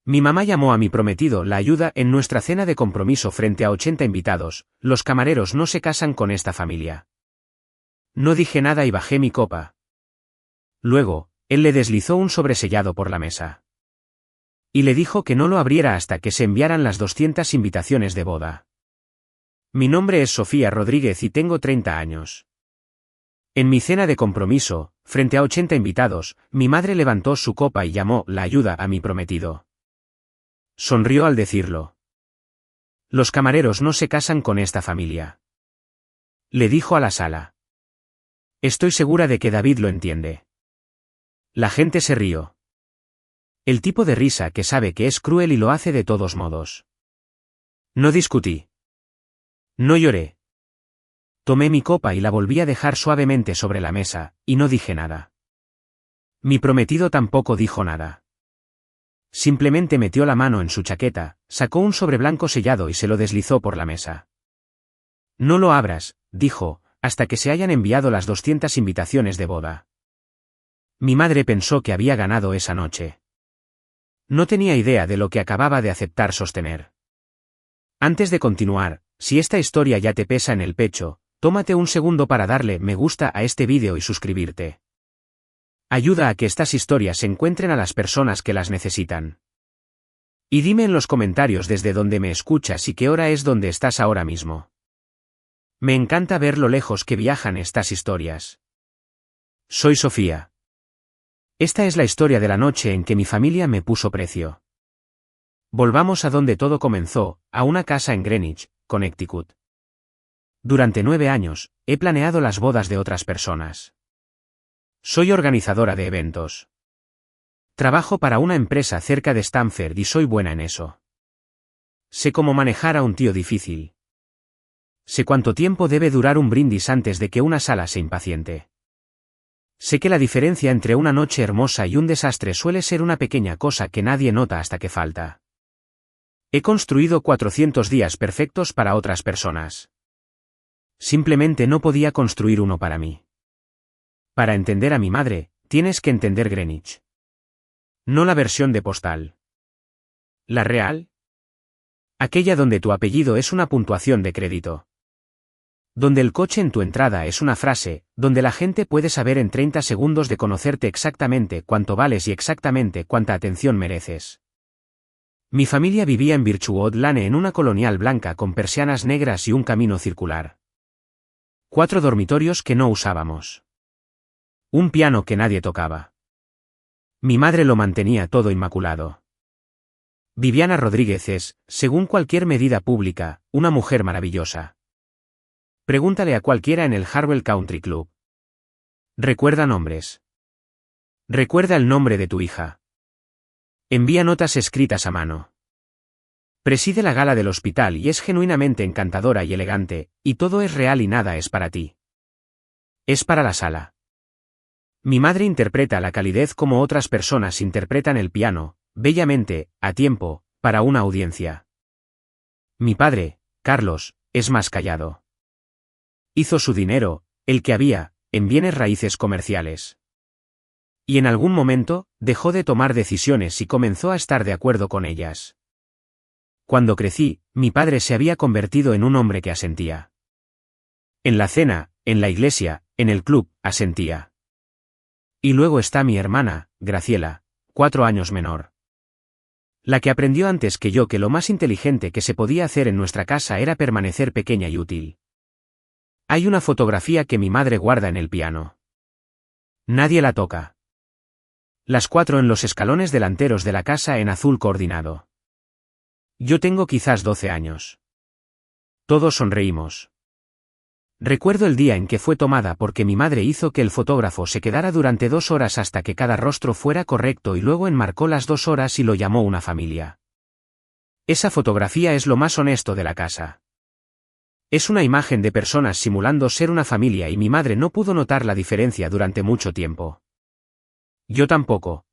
Mi mamá llamó a mi prometido la ayuda en nuestra cena de compromiso frente a 80 invitados. Los camareros no se casan con esta familia. No dije nada y bajé mi copa. Luego, él le deslizó un sobresellado por la mesa. Y le dijo que no lo abriera hasta que se enviaran las 200 invitaciones de boda. Mi nombre es Sofía Rodríguez y tengo 30 años. En mi cena de compromiso, frente a 80 invitados, mi madre levantó su copa y llamó la ayuda a mi prometido. Sonrió al decirlo. Los camareros no se casan con esta familia. Le dijo a la sala. Estoy segura de que David lo entiende. La gente se rió. El tipo de risa que sabe que es cruel y lo hace de todos modos. No discutí. No lloré. Tomé mi copa y la volví a dejar suavemente sobre la mesa, y no dije nada. Mi prometido tampoco dijo nada. Simplemente metió la mano en su chaqueta, sacó un sobre blanco sellado y se lo deslizó por la mesa. No lo abras, dijo, hasta que se hayan enviado las 200 invitaciones de boda. Mi madre pensó que había ganado esa noche. No tenía idea de lo que acababa de aceptar sostener. Antes de continuar, si esta historia ya te pesa en el pecho, tómate un segundo para darle me gusta a este vídeo y suscribirte. Ayuda a que estas historias se encuentren a las personas que las necesitan. Y dime en los comentarios desde donde me escuchas y qué hora es donde estás ahora mismo. Me encanta ver lo lejos que viajan estas historias. Soy Sofía. Esta es la historia de la noche en que mi familia me puso precio. Volvamos a donde todo comenzó, a una casa en Greenwich, Connecticut. Durante 9 años, he planeado las bodas de otras personas. Soy organizadora de eventos. Trabajo para una empresa cerca de Stanford y soy buena en eso. Sé cómo manejar a un tío difícil. Sé cuánto tiempo debe durar un brindis antes de que una sala se impaciente. Sé que la diferencia entre una noche hermosa y un desastre suele ser una pequeña cosa que nadie nota hasta que falta. He construido 400 días perfectos para otras personas. Simplemente no podía construir uno para mí. Para entender a mi madre, tienes que entender Greenwich. No la versión de postal. ¿La real? Aquella donde tu apellido es una puntuación de crédito. Donde el coche en tu entrada es una frase, donde la gente puede saber en 30 segundos de conocerte exactamente cuánto vales y exactamente cuánta atención mereces. Mi familia vivía en Birchwood Lane en una colonial blanca con persianas negras y un camino circular. 4 dormitorios que no usábamos. Un piano que nadie tocaba. Mi madre lo mantenía todo inmaculado. Viviana Rodríguez es, según cualquier medida pública, una mujer maravillosa. Pregúntale a cualquiera en el Harwell Country Club. Recuerda nombres. Recuerda el nombre de tu hija. Envía notas escritas a mano. Preside la gala del hospital y es genuinamente encantadora y elegante, y todo es real y nada es para ti. Es para la sala. Mi madre interpreta la calidez como otras personas interpretan el piano, bellamente, a tiempo, para una audiencia. Mi padre, Carlos, es más callado. Hizo su dinero, el que había, en bienes raíces comerciales. Y en algún momento, dejó de tomar decisiones y comenzó a estar de acuerdo con ellas. Cuando crecí, mi padre se había convertido en un hombre que asentía. En la cena, en la iglesia, en el club, asentía. Y luego está mi hermana, Graciela, 4 años menor. La que aprendió antes que yo que lo más inteligente que se podía hacer en nuestra casa era permanecer pequeña y útil. Hay una fotografía que mi madre guarda en el piano. Nadie la toca. Las 4 en los escalones delanteros de la casa en azul coordinado. Yo tengo quizás 12 años. Todos sonreímos. Recuerdo el día en que fue tomada porque mi madre hizo que el fotógrafo se quedara durante 2 horas hasta que cada rostro fuera correcto y luego enmarcó las 2 horas y lo llamó una familia. Esa fotografía es lo más honesto de la casa. Es una imagen de personas simulando ser una familia y mi madre no pudo notar la diferencia durante mucho tiempo. Yo tampoco.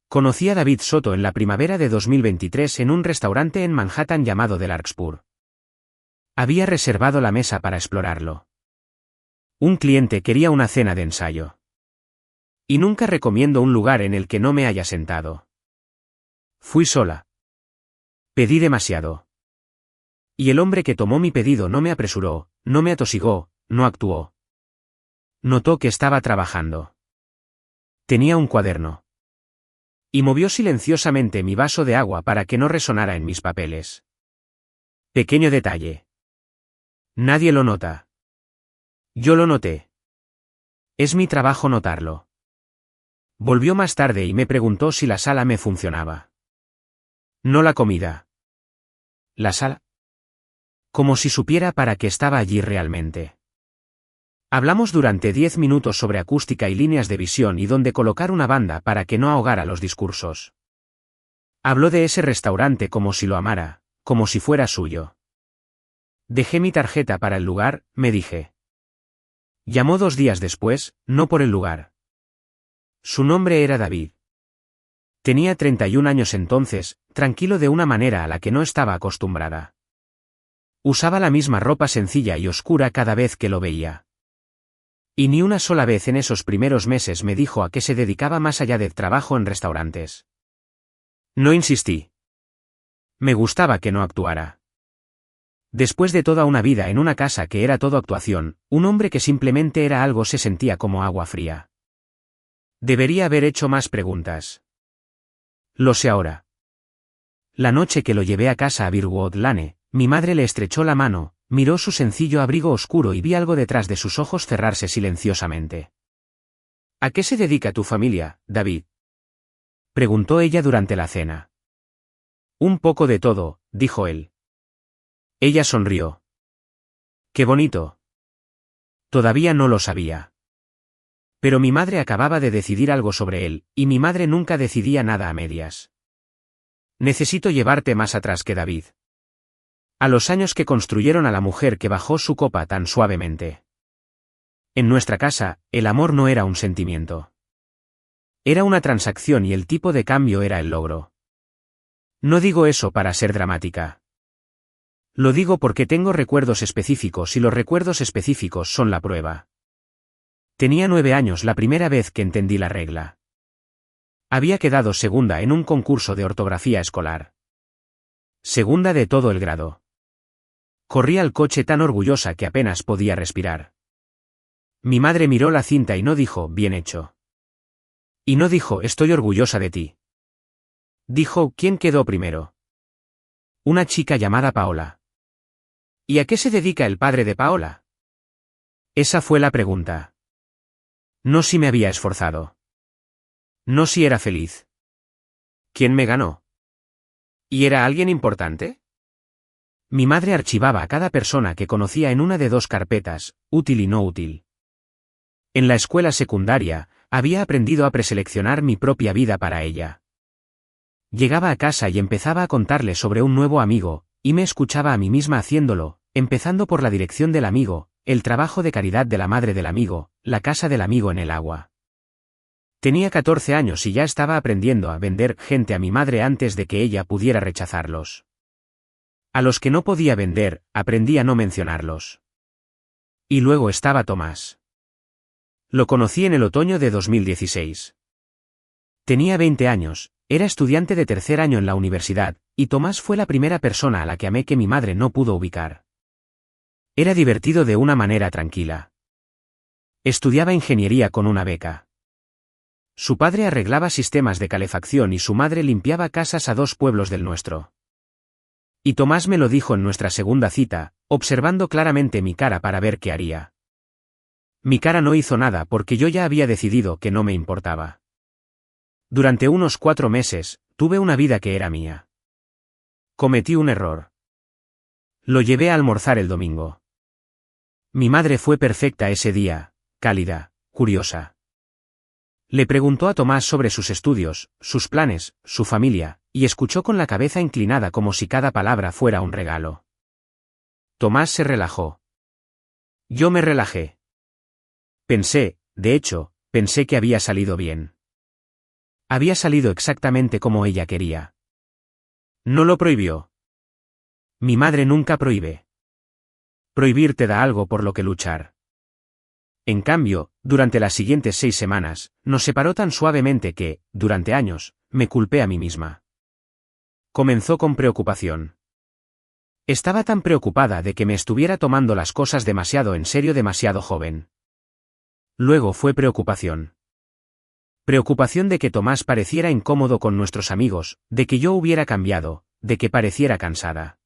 Conocí a David Soto en la primavera de 2023 en un restaurante en Manhattan llamado The Larkspur. Había reservado la mesa para explorarlo. Un cliente quería una cena de ensayo. Y nunca recomiendo un lugar en el que no me haya sentado. Fui sola. Pedí demasiado. Y el hombre que tomó mi pedido no me apresuró, no me atosigó, no actuó. Notó que estaba trabajando. Tenía un cuaderno. Y movió silenciosamente mi vaso de agua para que no resonara en mis papeles. Pequeño detalle. Nadie lo nota. Yo lo noté. Es mi trabajo notarlo. Volvió más tarde y me preguntó si la sala me funcionaba. No la comida. ¿La sala? Como si supiera para qué estaba allí realmente. Hablamos durante 10 minutos sobre acústica y líneas de visión y dónde colocar una banda para que no ahogara los discursos. Habló de ese restaurante como si lo amara, como si fuera suyo. Dejé mi tarjeta para el lugar, me dije. Llamó 2 días después, no por el lugar. Su nombre era David. Tenía 31 años entonces, tranquilo de una manera a la que no estaba acostumbrada. Usaba la misma ropa sencilla y oscura cada vez que lo veía. Y ni una sola vez en esos primeros meses me dijo a qué se dedicaba más allá del trabajo en restaurantes. No insistí. Me gustaba que no actuara. Después de toda una vida en una casa que era todo actuación, un hombre que simplemente era algo se sentía como agua fría. Debería haber hecho más preguntas. Lo sé ahora. La noche que lo llevé a casa a Birwood Lane, mi madre le estrechó la mano, miró su sencillo abrigo oscuro y vi algo detrás de sus ojos cerrarse silenciosamente. ¿A qué se dedica tu familia, David? Preguntó ella durante la cena. Un poco de todo, dijo él. Ella sonrió. ¡Qué bonito! Todavía no lo sabía. Pero mi madre acababa de decidir algo sobre él, y mi madre nunca decidía nada a medias. Necesito llevarte más atrás que David. A los años que construyeron a la mujer que bajó su copa tan suavemente. En nuestra casa, el amor no era un sentimiento. Era una transacción y el tipo de cambio era el logro. No digo eso para ser dramática. Lo digo porque tengo recuerdos específicos y los recuerdos específicos son la prueba. Tenía 9 años la primera vez que entendí la regla. Había quedado segunda en un concurso de ortografía escolar. Segunda de todo el grado. Corría al coche tan orgullosa que apenas podía respirar. Mi madre miró la cinta y no dijo, bien hecho. Y no dijo, estoy orgullosa de ti. Dijo, ¿quién quedó primero? Una chica llamada Paola. ¿Y a qué se dedica el padre de Paola? Esa fue la pregunta. No si me había esforzado. No si era feliz. ¿Quién me ganó? ¿Y era alguien importante? Mi madre archivaba a cada persona que conocía en una de 2 carpetas, útil y no útil. En la escuela secundaria, había aprendido a preseleccionar mi propia vida para ella. Llegaba a casa y empezaba a contarle sobre un nuevo amigo, y me escuchaba a mí misma haciéndolo, empezando por la dirección del amigo, el trabajo de caridad de la madre del amigo, la casa del amigo en el agua. Tenía 14 años y ya estaba aprendiendo a vender gente a mi madre antes de que ella pudiera rechazarlos. A los que no podía vender, aprendí a no mencionarlos. Y luego estaba Tomás. Lo conocí en el otoño de 2016. Tenía 20 años, era estudiante de 3er año en la universidad, y Tomás fue la primera persona a la que amé que mi madre no pudo ubicar. Era divertido de una manera tranquila. Estudiaba ingeniería con una beca. Su padre arreglaba sistemas de calefacción y su madre limpiaba casas a 2 pueblos del nuestro. Y Tomás me lo dijo en nuestra segunda cita, observando claramente mi cara para ver qué haría. Mi cara no hizo nada porque yo ya había decidido que no me importaba. Durante unos 4 meses, tuve una vida que era mía. Cometí un error. Lo llevé a almorzar el domingo. Mi madre fue perfecta ese día, cálida, curiosa. Le preguntó a Tomás sobre sus estudios, sus planes, su familia, y escuchó con la cabeza inclinada como si cada palabra fuera un regalo. Tomás se relajó. Yo me relajé. Pensé, de hecho, pensé que había salido bien. Había salido exactamente como ella quería. No lo prohibió. Mi madre nunca prohíbe. Prohibir te da algo por lo que luchar. En cambio, durante las siguientes 6 semanas, nos separó tan suavemente que, durante años, me culpé a mí misma. Comenzó con preocupación. Estaba tan preocupada de que me estuviera tomando las cosas demasiado en serio demasiado joven. Luego fue preocupación. Preocupación de que Tomás pareciera incómodo con nuestros amigos, de que yo hubiera cambiado, de que pareciera cansada.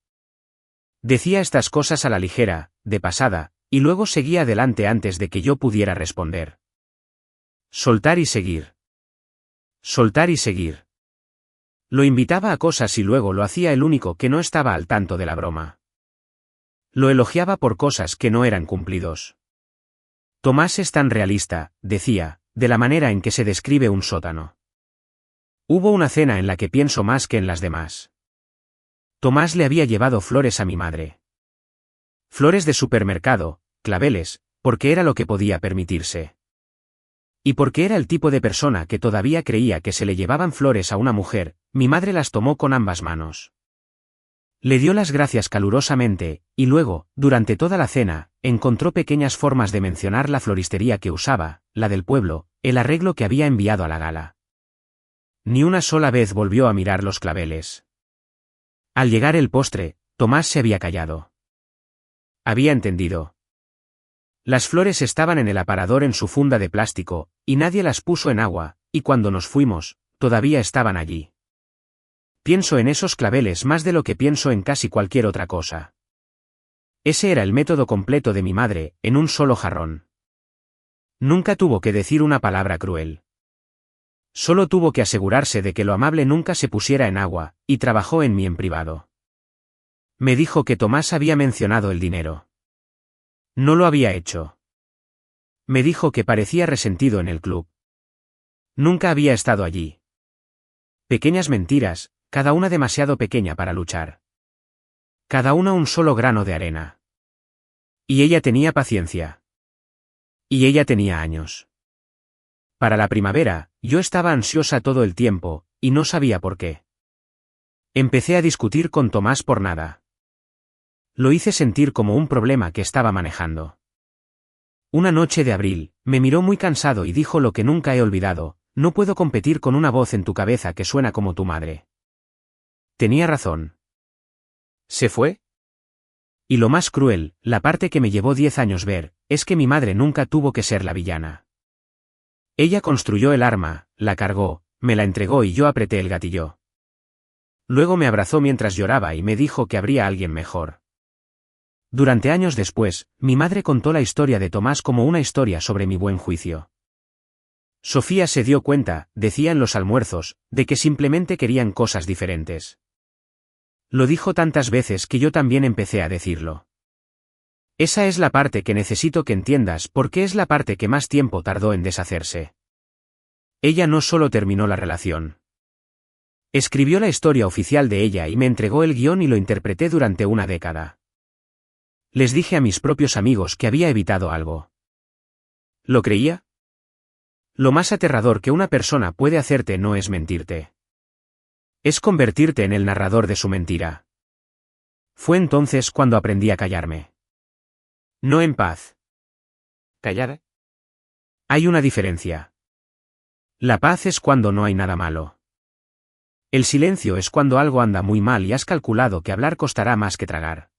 Decía estas cosas a la ligera, de pasada, y luego seguía adelante antes de que yo pudiera responder. Soltar y seguir. Soltar y seguir. Lo invitaba a cosas y luego lo hacía el único que no estaba al tanto de la broma. Lo elogiaba por cosas que no eran cumplidos. Tomás es tan realista, decía, de la manera en que se describe un sótano. Hubo una cena en la que pienso más que en las demás. Tomás le había llevado flores a mi madre. Flores de supermercado, claveles, porque era lo que podía permitirse. Y porque era el tipo de persona que todavía creía que se le llevaban flores a una mujer, mi madre las tomó con ambas manos. Le dio las gracias calurosamente, y luego, durante toda la cena, encontró pequeñas formas de mencionar la floristería que usaba, la del pueblo, el arreglo que había enviado a la gala. Ni una sola vez volvió a mirar los claveles. Al llegar el postre, Tomás se había callado. Había entendido. Las flores estaban en el aparador en su funda de plástico, y nadie las puso en agua, y cuando nos fuimos, todavía estaban allí. Pienso en esos claveles más de lo que pienso en casi cualquier otra cosa. Ese era el método completo de mi madre, en un solo jarrón. Nunca tuvo que decir una palabra cruel. Solo tuvo que asegurarse de que lo amable nunca se pusiera en agua, y trabajó en mí en privado. Me dijo que Tomás había mencionado el dinero. No lo había hecho. Me dijo que parecía resentido en el club. Nunca había estado allí. Pequeñas mentiras, cada una demasiado pequeña para luchar. Cada una un solo grano de arena. Y ella tenía paciencia. Y ella tenía años. Para la primavera, yo estaba ansiosa todo el tiempo, y no sabía por qué. Empecé a discutir con Tomás por nada. Lo hice sentir como un problema que estaba manejando. Una noche de abril, me miró muy cansado y dijo lo que nunca he olvidado: no puedo competir con una voz en tu cabeza que suena como tu madre. Tenía razón. ¿Se fue? Y lo más cruel, la parte que me llevó 10 años ver, es que mi madre nunca tuvo que ser la villana. Ella construyó el arma, la cargó, me la entregó y yo apreté el gatillo. Luego me abrazó mientras lloraba y me dijo que habría alguien mejor. Durante años después, mi madre contó la historia de Tomás como una historia sobre mi buen juicio. Sofía se dio cuenta, decía en los almuerzos, de que simplemente querían cosas diferentes. Lo dijo tantas veces que yo también empecé a decirlo. Esa es la parte que necesito que entiendas porque es la parte que más tiempo tardó en deshacerse. Ella no solo terminó la relación. Escribió la historia oficial de ella y me entregó el guión y lo interpreté durante una década. Les dije a mis propios amigos que había evitado algo. ¿Lo creía? Lo más aterrador que una persona puede hacerte no es mentirte. Es convertirte en el narrador de su mentira. Fue entonces cuando aprendí a callarme. No en paz. ¿Callada? Hay una diferencia. La paz es cuando no hay nada malo. El silencio es cuando algo anda muy mal y has calculado que hablar costará más que tragar.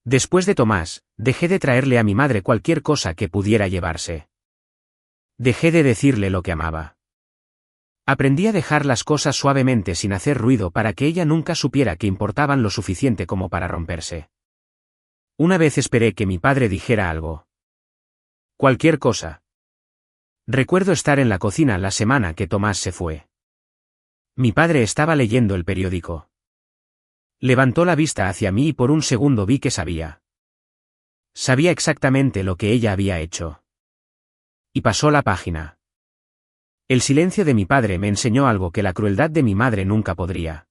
Después de Tomás, dejé de traerle a mi madre cualquier cosa que pudiera llevarse. Dejé de decirle lo que amaba. Aprendí a dejar las cosas suavemente sin hacer ruido para que ella nunca supiera que importaban lo suficiente como para romperse. Una vez esperé que mi padre dijera algo. Cualquier cosa. Recuerdo estar en la cocina la semana que Tomás se fue. Mi padre estaba leyendo el periódico. Levantó la vista hacia mí y por un segundo vi que sabía. Sabía exactamente lo que ella había hecho. Y pasó la página. El silencio de mi padre me enseñó algo que la crueldad de mi madre nunca podría.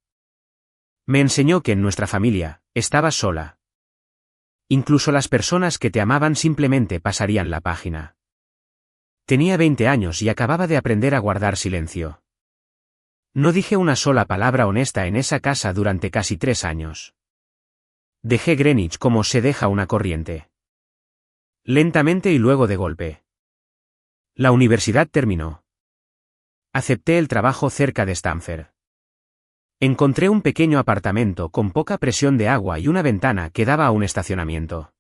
Me enseñó que en nuestra familia, estabas sola. Incluso las personas que te amaban simplemente pasarían la página. Tenía 20 años y acababa de aprender a guardar silencio. No dije una sola palabra honesta en esa casa durante casi 3 años. Dejé Greenwich como se deja una corriente. Lentamente y luego de golpe. La universidad terminó. Acepté el trabajo cerca de Stanford. Encontré un pequeño apartamento con poca presión de agua y una ventana que daba a un estacionamiento.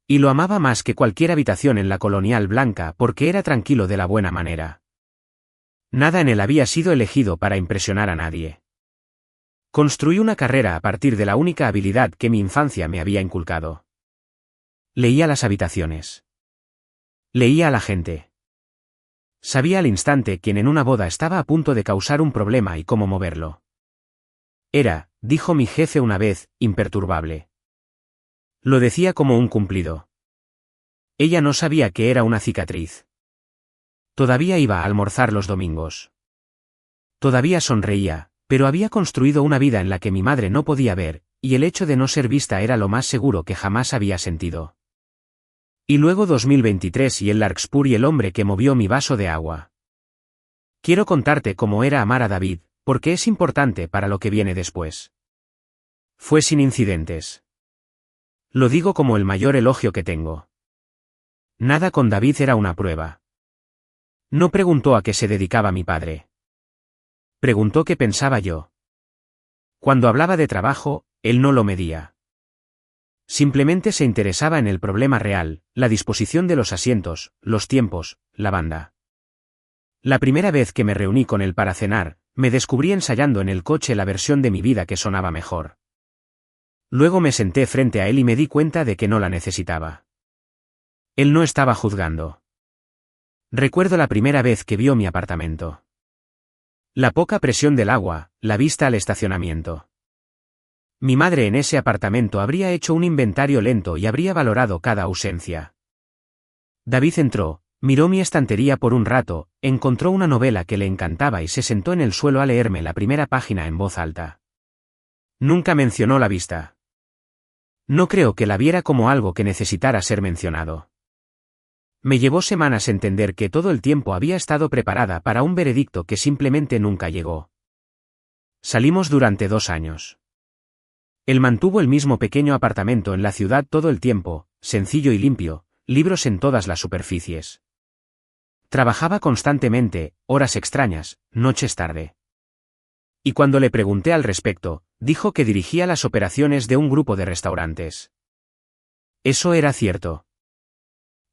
Y lo amaba más que cualquier habitación en la Colonial Blanca porque era tranquilo de la buena manera. Nada en él había sido elegido para impresionar a nadie. Construí una carrera a partir de la única habilidad que mi infancia me había inculcado. Leía las habitaciones. Leía a la gente. Sabía al instante quién en una boda estaba a punto de causar un problema y cómo moverlo. Era, dijo mi jefe una vez, imperturbable. Lo decía como un cumplido. Ella no sabía que era una cicatriz. Todavía iba a almorzar los domingos. Todavía sonreía, pero había construido una vida en la que mi madre no podía ver, y el hecho de no ser vista era lo más seguro que jamás había sentido. Y luego 2023 y el Larkspur y el hombre que movió mi vaso de agua. Quiero contarte cómo era amar a David, porque es importante para lo que viene después. Fue sin incidentes. Lo digo como el mayor elogio que tengo. Nada con David era una prueba. No preguntó a qué se dedicaba mi padre. Preguntó qué pensaba yo. Cuando hablaba de trabajo, él no lo medía. Simplemente se interesaba en el problema real, la disposición de los asientos, los tiempos, la banda. La primera vez que me reuní con él para cenar, me descubrí ensayando en el coche la versión de mi vida que sonaba mejor. Luego me senté frente a él y me di cuenta de que no la necesitaba. Él no estaba juzgando. Recuerdo la primera vez que vio mi apartamento. La poca presión del agua, la vista al estacionamiento. Mi madre en ese apartamento habría hecho un inventario lento y habría valorado cada ausencia. David entró, miró mi estantería por un rato, encontró una novela que le encantaba y se sentó en el suelo a leerme la primera página en voz alta. Nunca mencionó la vista. No creo que la viera como algo que necesitara ser mencionado. Me llevó semanas entender que todo el tiempo había estado preparada para un veredicto que simplemente nunca llegó. Salimos durante 2 años. Él mantuvo el mismo pequeño apartamento en la ciudad todo el tiempo, sencillo y limpio, libros en todas las superficies. Trabajaba constantemente, horas extrañas, noches tarde. Y cuando le pregunté al respecto, dijo que dirigía las operaciones de un grupo de restaurantes. Eso era cierto.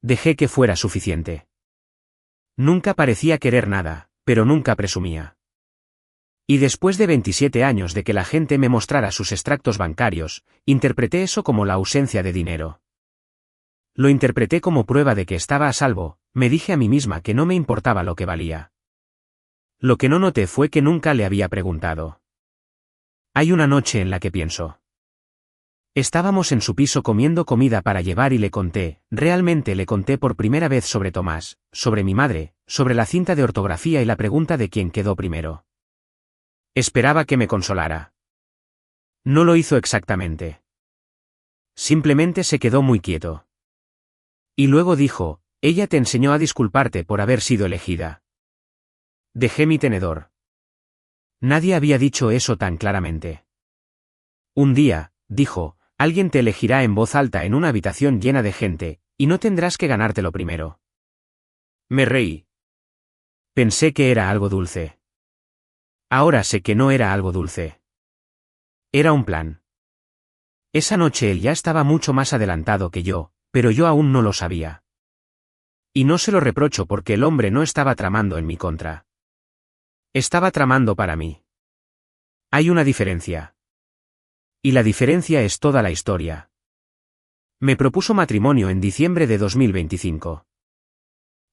Dejé que fuera suficiente. Nunca parecía querer nada, pero nunca presumía. Y después de 27 años de que la gente me mostrara sus extractos bancarios, interpreté eso como la ausencia de dinero. Lo interpreté como prueba de que estaba a salvo, me dije a mí misma que no me importaba lo que valía. Lo que no noté fue que nunca le había preguntado. Hay una noche en la que pienso. Estábamos en su piso comiendo comida para llevar y le conté, realmente le conté por primera vez sobre Tomás, sobre mi madre, sobre la cinta de ortografía y la pregunta de quién quedó primero. Esperaba que me consolara. No lo hizo exactamente. Simplemente se quedó muy quieto. Y luego dijo, ella te enseñó a disculparte por haber sido elegida. Dejé mi tenedor. Nadie había dicho eso tan claramente. Un día, dijo, alguien te elegirá en voz alta en una habitación llena de gente, y no tendrás que ganártelo primero. Me reí. Pensé que era algo dulce. Ahora sé que no era algo dulce. Era un plan. Esa noche él ya estaba mucho más adelantado que yo, pero yo aún no lo sabía. Y no se lo reprocho porque el hombre no estaba tramando en mi contra. Estaba tramando para mí. Hay una diferencia. Y la diferencia es toda la historia. Me propuso matrimonio en diciembre de 2025.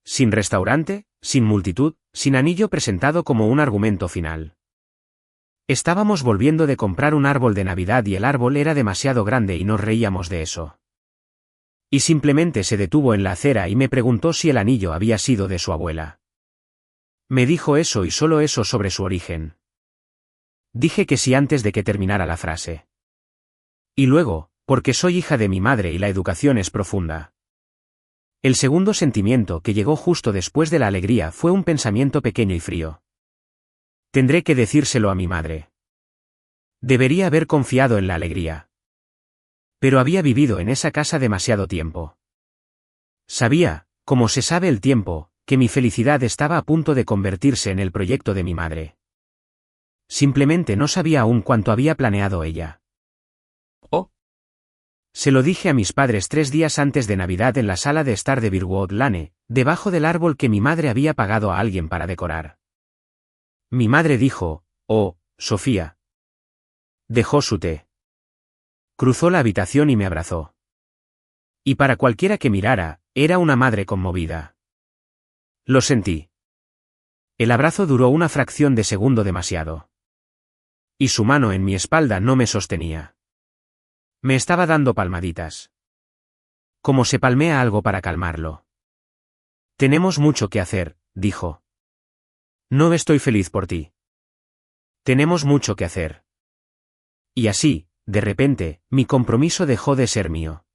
Sin restaurante, sin multitud, sin anillo presentado como un argumento final. Estábamos volviendo de comprar un árbol de Navidad y el árbol era demasiado grande y nos reíamos de eso. Y simplemente se detuvo en la acera y me preguntó si el anillo había sido de su abuela. Me dijo eso y solo eso sobre su origen. Dije que sí antes de que terminara la frase. Y luego, porque soy hija de mi madre y la educación es profunda. El segundo sentimiento que llegó justo después de la alegría fue un pensamiento pequeño y frío. Tendré que decírselo a mi madre. Debería haber confiado en la alegría. Pero había vivido en esa casa demasiado tiempo. Sabía, como se sabe el tiempo, que mi felicidad estaba a punto de convertirse en el proyecto de mi madre. Simplemente no sabía aún cuánto había planeado ella. Oh, Se lo dije a mis padres 3 días antes de Navidad en la sala de estar de Birwood Lane, debajo del árbol que mi madre había pagado a alguien para decorar. Mi madre dijo, «Oh, Sofía». Dejó su té. Cruzó la habitación y me abrazó. Y para cualquiera que mirara, era una madre conmovida. Lo sentí. El abrazo duró una fracción de segundo demasiado. Y su mano en mi espalda no me sostenía. Me estaba dando palmaditas. Como se palmea algo para calmarlo. Tenemos mucho que hacer, dijo. No estoy feliz por ti. Tenemos mucho que hacer. Y así, de repente, mi compromiso dejó de ser mío.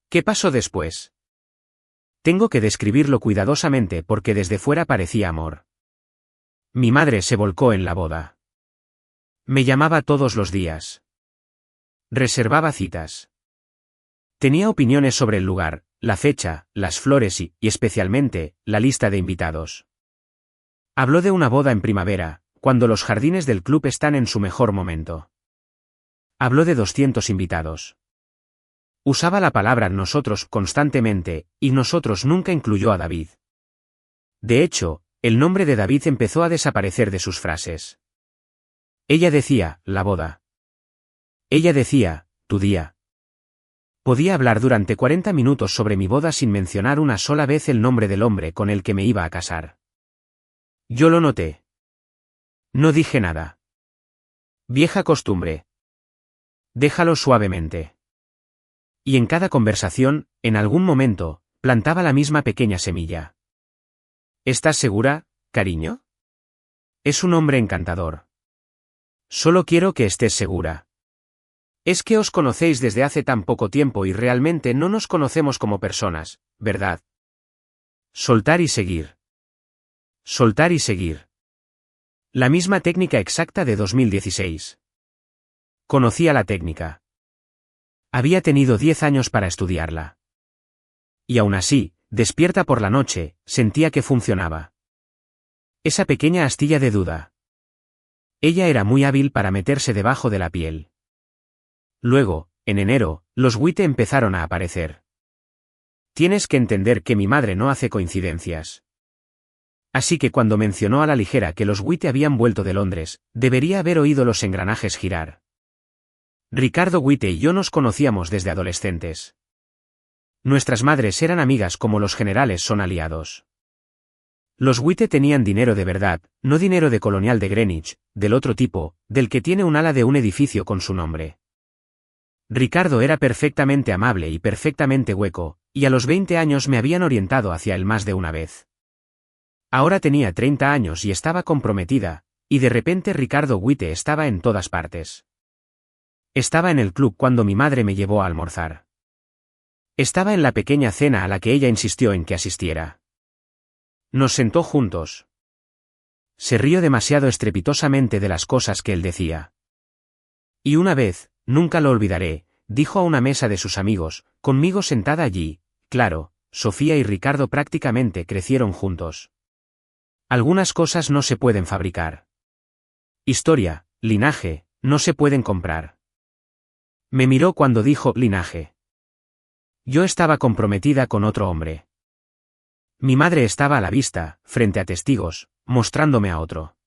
¿Qué pasó después? Tengo que describirlo cuidadosamente porque desde fuera parecía amor. Mi madre se volcó en la boda. Me llamaba todos los días. Reservaba citas. Tenía opiniones sobre el lugar, la fecha, las flores y especialmente, la lista de invitados. Habló de una boda en primavera, cuando los jardines del club están en su mejor momento. Habló de 200 invitados. Usaba la palabra nosotros constantemente, y nosotros nunca incluyó a David. De hecho, el nombre de David empezó a desaparecer de sus frases. Ella decía, la boda. Ella decía, tu día. Podía hablar durante 40 minutos sobre mi boda sin mencionar una sola vez el nombre del hombre con el que me iba a casar. Yo lo noté. No dije nada. Vieja costumbre. Déjalo suavemente. Y en cada conversación, en algún momento, plantaba la misma pequeña semilla. ¿Estás segura, cariño? Es un hombre encantador. Solo quiero que estés segura. Es que os conocéis desde hace tan poco tiempo y realmente no nos conocemos como personas, ¿verdad? Soltar y seguir. Soltar y seguir. La misma técnica exacta de 2016. Conocía la técnica. Había tenido 10 años para estudiarla. Y aún así, despierta por la noche, sentía que funcionaba. Esa pequeña astilla de duda. Ella era muy hábil para meterse debajo de la piel. Luego, en enero, los Witte empezaron a aparecer. Tienes que entender que mi madre no hace coincidencias. Así que cuando mencionó a la ligera que los Witte habían vuelto de Londres, debería haber oído los engranajes girar. Ricardo Witte y yo nos conocíamos desde adolescentes. Nuestras madres eran amigas como los generales son aliados. Los Witte tenían dinero de verdad, no dinero de colonial de Greenwich, del otro tipo, del que tiene un ala de un edificio con su nombre. Ricardo era perfectamente amable y perfectamente hueco, y a los 20 años me habían orientado hacia él más de una vez. Ahora tenía 30 años y estaba comprometida, y de repente Ricardo Witte estaba en todas partes. Estaba en el club cuando mi madre me llevó a almorzar. Estaba en la pequeña cena a la que ella insistió en que asistiera. Nos sentó juntos. Se rió demasiado estrepitosamente de las cosas que él decía. Y una vez, nunca lo olvidaré, dijo a una mesa de sus amigos, conmigo sentada allí, claro, Sofía y Ricardo prácticamente crecieron juntos. Algunas cosas no se pueden fabricar. Historia, linaje, no se pueden comprar. Me miró cuando dijo linaje. Yo estaba comprometida con otro hombre. Mi madre estaba a la vista, frente a testigos, mostrándome a otro.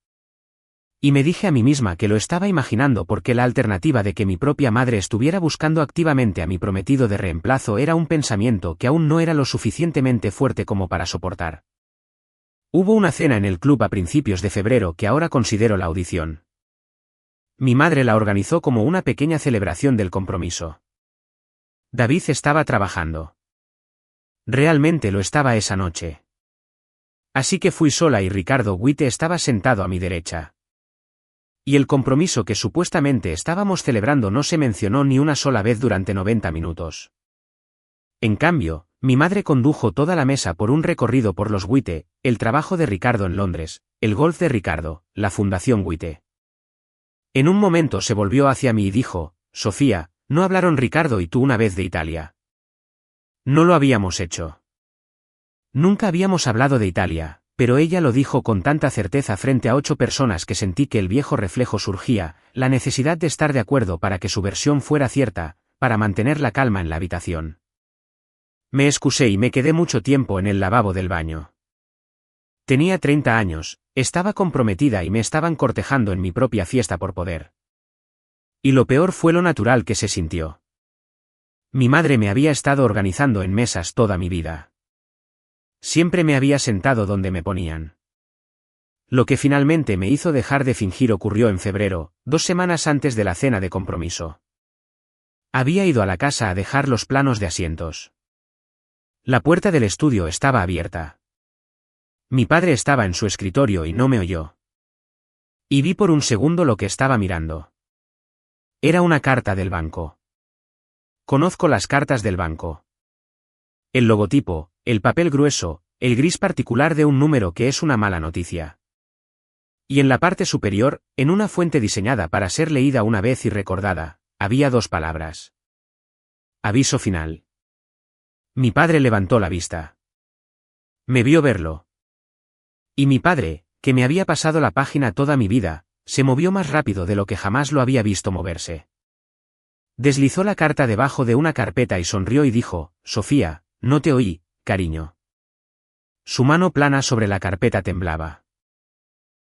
Y me dije a mí misma que lo estaba imaginando porque la alternativa de que mi propia madre estuviera buscando activamente a mi prometido de reemplazo era un pensamiento que aún no era lo suficientemente fuerte como para soportar. Hubo una cena en el club a principios de febrero que ahora considero la audición. Mi madre la organizó como una pequeña celebración del compromiso. David estaba trabajando. Realmente lo estaba esa noche. Así que fui sola y Ricardo Witte estaba sentado a mi derecha. Y el compromiso que supuestamente estábamos celebrando no se mencionó ni una sola vez durante 90 minutos. En cambio, mi madre condujo toda la mesa por un recorrido por los Witte, el trabajo de Ricardo en Londres, el golf de Ricardo, la Fundación Witte. En un momento se volvió hacia mí y dijo, Sofía, ¿no hablaron Ricardo y tú una vez de Italia? No lo habíamos hecho. Nunca habíamos hablado de Italia, Pero ella lo dijo con tanta certeza frente a 8 personas que sentí que el viejo reflejo surgía, la necesidad de estar de acuerdo para que su versión fuera cierta, para mantener la calma en la habitación. Me excusé y me quedé mucho tiempo en el lavabo del baño. Tenía 30 años, estaba comprometida y me estaban cortejando en mi propia fiesta por poder. Y lo peor fue lo natural que se sintió. Mi madre me había estado organizando en mesas toda mi vida. Siempre me había sentado donde me ponían. Lo que finalmente me hizo dejar de fingir ocurrió en febrero, 2 semanas antes de la cena de compromiso. Había ido a la casa a dejar los planos de asientos. La puerta del estudio estaba abierta. Mi padre estaba en su escritorio y no me oyó. Y vi por un segundo lo que estaba mirando. Era una carta del banco. Conozco las cartas del banco. El logotipo, el papel grueso, el gris particular de un número que es una mala noticia. Y en la parte superior, en una fuente diseñada para ser leída una vez y recordada, había 2 palabras. Aviso final. Mi padre levantó la vista. Me vio verlo. Y mi padre, que me había pasado la página toda mi vida, se movió más rápido de lo que jamás lo había visto moverse. Deslizó la carta debajo de una carpeta y sonrió y dijo, Sofía, no te oí, cariño. Su mano plana sobre la carpeta temblaba.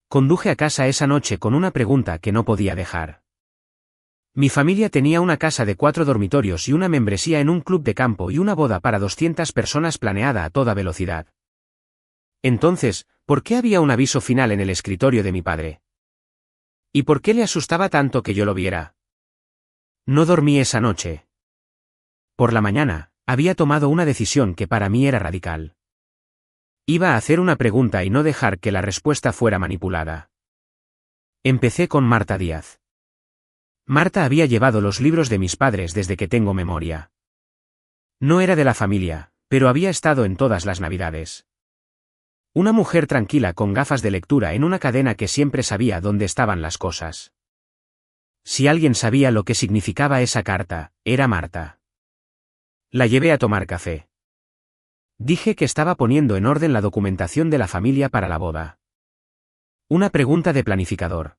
Conduje a casa esa noche con una pregunta que no podía dejar. Mi familia tenía una casa de 4 dormitorios y una membresía en un club de campo y una boda para 200 personas planeada a toda velocidad. Entonces, ¿por qué había un aviso final en el escritorio de mi padre? ¿Y por qué le asustaba tanto que yo lo viera? No dormí esa noche. Por la mañana, había tomado una decisión que para mí era radical. Iba a hacer una pregunta y no dejar que la respuesta fuera manipulada. Empecé con Marta Díaz. Marta había llevado los libros de mis padres desde que tengo memoria. No era de la familia, pero había estado en todas las Navidades. Una mujer tranquila con gafas de lectura en una cadena que siempre sabía dónde estaban las cosas. Si alguien sabía lo que significaba esa carta, era Marta. La llevé a tomar café. Dije que estaba poniendo en orden la documentación de la familia para la boda. Una pregunta de planificador.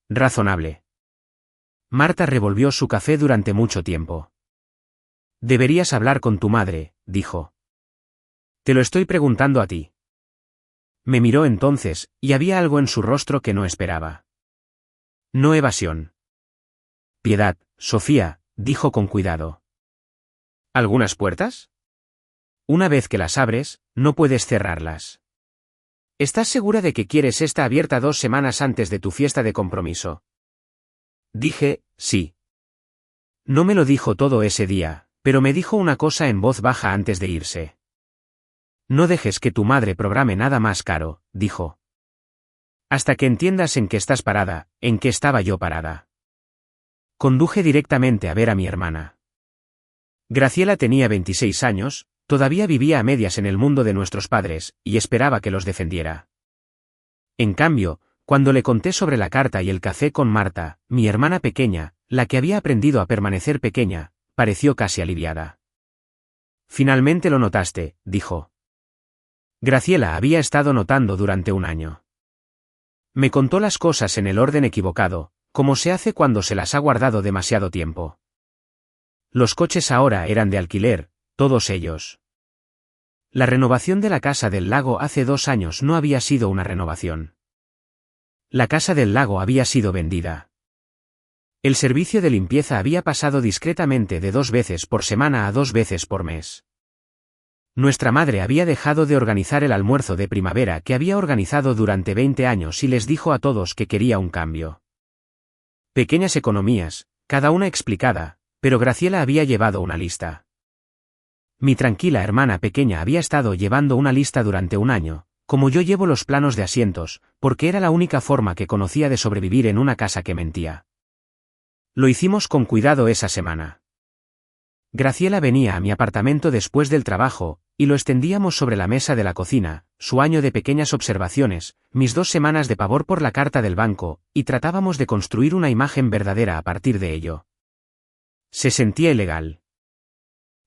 Razonable. Marta revolvió su café durante mucho tiempo. Deberías hablar con tu madre, dijo. Te lo estoy preguntando a ti. Me miró entonces, y había algo en su rostro que no esperaba. No evasión. Piedad, Sofía, dijo con cuidado. ¿Algunas puertas? Una vez que las abres, no puedes cerrarlas. ¿Estás segura de que quieres esta abierta 2 semanas antes de tu fiesta de compromiso? Dije, sí. No me lo dijo todo ese día, pero me dijo una cosa en voz baja antes de irse. No dejes que tu madre programe nada más caro, dijo. Hasta que entiendas en qué estás parada, en qué estaba yo parada. Conduje directamente a ver a mi hermana. Graciela tenía 26 años, todavía vivía a medias en el mundo de nuestros padres, y esperaba que los defendiera. En cambio, cuando le conté sobre la carta y el café con Marta, mi hermana pequeña, la que había aprendido a permanecer pequeña, pareció casi aliviada. Finalmente lo notaste, dijo. Graciela había estado notando durante un año. Me contó las cosas en el orden equivocado, como se hace cuando se las ha guardado demasiado tiempo. Los coches ahora eran de alquiler, todos ellos. La renovación de la Casa del Lago hace 2 años no había sido una renovación. La Casa del Lago había sido vendida. El servicio de limpieza había pasado discretamente de 2 veces por semana a 2 veces por mes. Nuestra madre había dejado de organizar el almuerzo de primavera que había organizado durante 20 años y les dijo a todos que quería un cambio. Pequeñas economías, cada una explicada, pero Graciela había llevado una lista. Mi tranquila hermana pequeña había estado llevando una lista durante un año, como yo llevo los planos de asientos, porque era la única forma que conocía de sobrevivir en una casa que mentía. Lo hicimos con cuidado esa semana. Graciela venía a mi apartamento después del trabajo, y lo extendíamos sobre la mesa de la cocina, su año de pequeñas observaciones, mis 2 semanas de pavor por la carta del banco, y tratábamos de construir una imagen verdadera a partir de ello. Se sentía ilegal.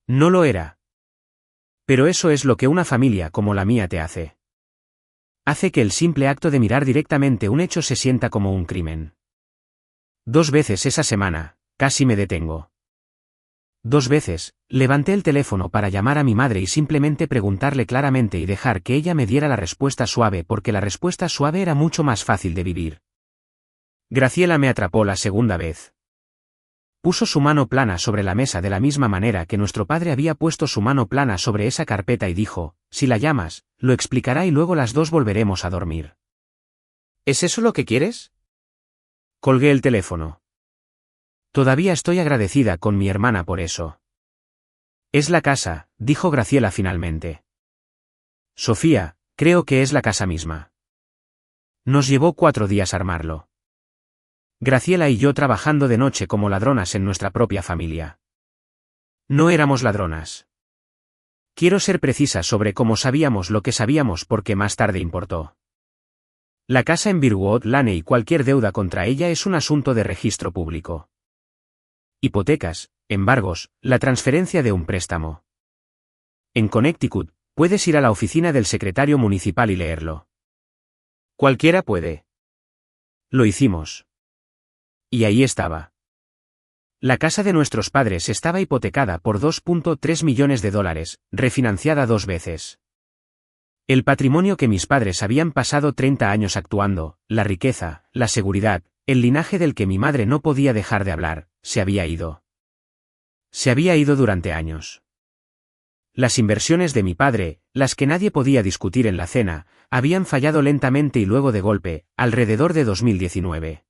No lo era. Pero eso es lo que una familia como la mía te hace. Hace que el simple acto de mirar directamente un hecho se sienta como un crimen. 2 veces esa semana, casi me detengo. 2 veces, levanté el teléfono para llamar a mi madre y simplemente preguntarle claramente y dejar que ella me diera la respuesta suave porque la respuesta suave era mucho más fácil de vivir. Graciela me atrapó la segunda vez. Puso su mano plana sobre la mesa de la misma manera que nuestro padre había puesto su mano plana sobre esa carpeta y dijo, si la llamas, lo explicará y luego las dos volveremos a dormir. ¿Es eso lo que quieres? Colgué el teléfono. Todavía estoy agradecida con mi hermana por eso. Es la casa, dijo Graciela finalmente. Sofía, creo que es la casa misma. Nos llevó 4 días armarlo. Graciela y yo trabajando de noche como ladronas en nuestra propia familia. No éramos ladronas. Quiero ser precisa sobre cómo sabíamos lo que sabíamos porque más tarde importó. La casa en Birwood Lane y cualquier deuda contra ella es un asunto de registro público. Hipotecas, embargos, la transferencia de un préstamo. En Connecticut, puedes ir a la oficina del secretario municipal y leerlo. Cualquiera puede. Lo hicimos. Y ahí estaba. La casa de nuestros padres estaba hipotecada por $2.3 millones, refinanciada 2 veces. El patrimonio que mis padres habían pasado 30 años actuando, la riqueza, la seguridad, el linaje del que mi madre no podía dejar de hablar, se había ido. Se había ido durante años. Las inversiones de mi padre, las que nadie podía discutir en la cena, habían fallado lentamente y luego de golpe, alrededor de 2019.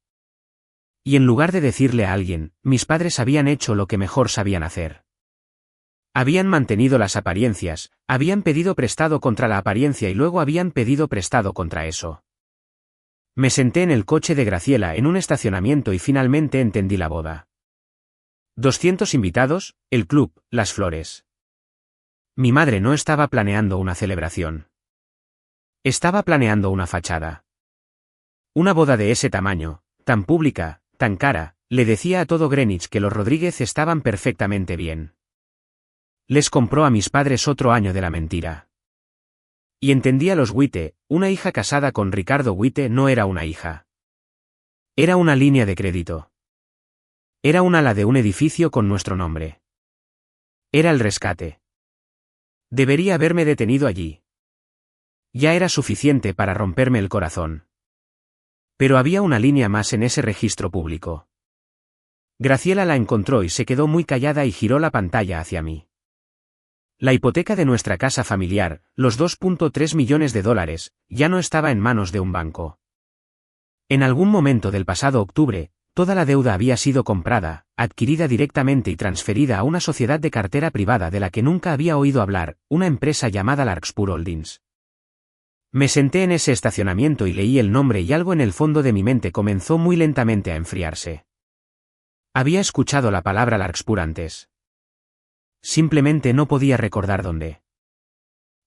Y en lugar de decirle a alguien, mis padres habían hecho lo que mejor sabían hacer. Habían mantenido las apariencias, habían pedido prestado contra la apariencia y luego habían pedido prestado contra eso. Me senté en el coche de Graciela en un estacionamiento y finalmente entendí la boda. 200 invitados, el club, las flores. Mi madre no estaba planeando una celebración. Estaba planeando una fachada. Una boda de ese tamaño, tan pública, tan cara, le decía a todo Greenwich que los Rodríguez estaban perfectamente bien. Les compró a mis padres otro año de la mentira. Y entendí a los Witte, una hija casada con Ricardo Witte no era una hija. Era una línea de crédito. Era un ala de un edificio con nuestro nombre. Era el rescate. Debería haberme detenido allí. Ya era suficiente para romperme el corazón. Pero había una línea más en ese registro público. Graciela la encontró y se quedó muy callada y giró la pantalla hacia mí. La hipoteca de nuestra casa familiar, los $2.3 millones, ya no estaba en manos de un banco. En algún momento del pasado octubre, toda la deuda había sido comprada, adquirida directamente y transferida a una sociedad de cartera privada de la que nunca había oído hablar, una empresa llamada Larkspur Holdings. Me senté en ese estacionamiento y leí el nombre y algo en el fondo de mi mente comenzó muy lentamente a enfriarse. Había escuchado la palabra Larkspur antes. Simplemente no podía recordar dónde.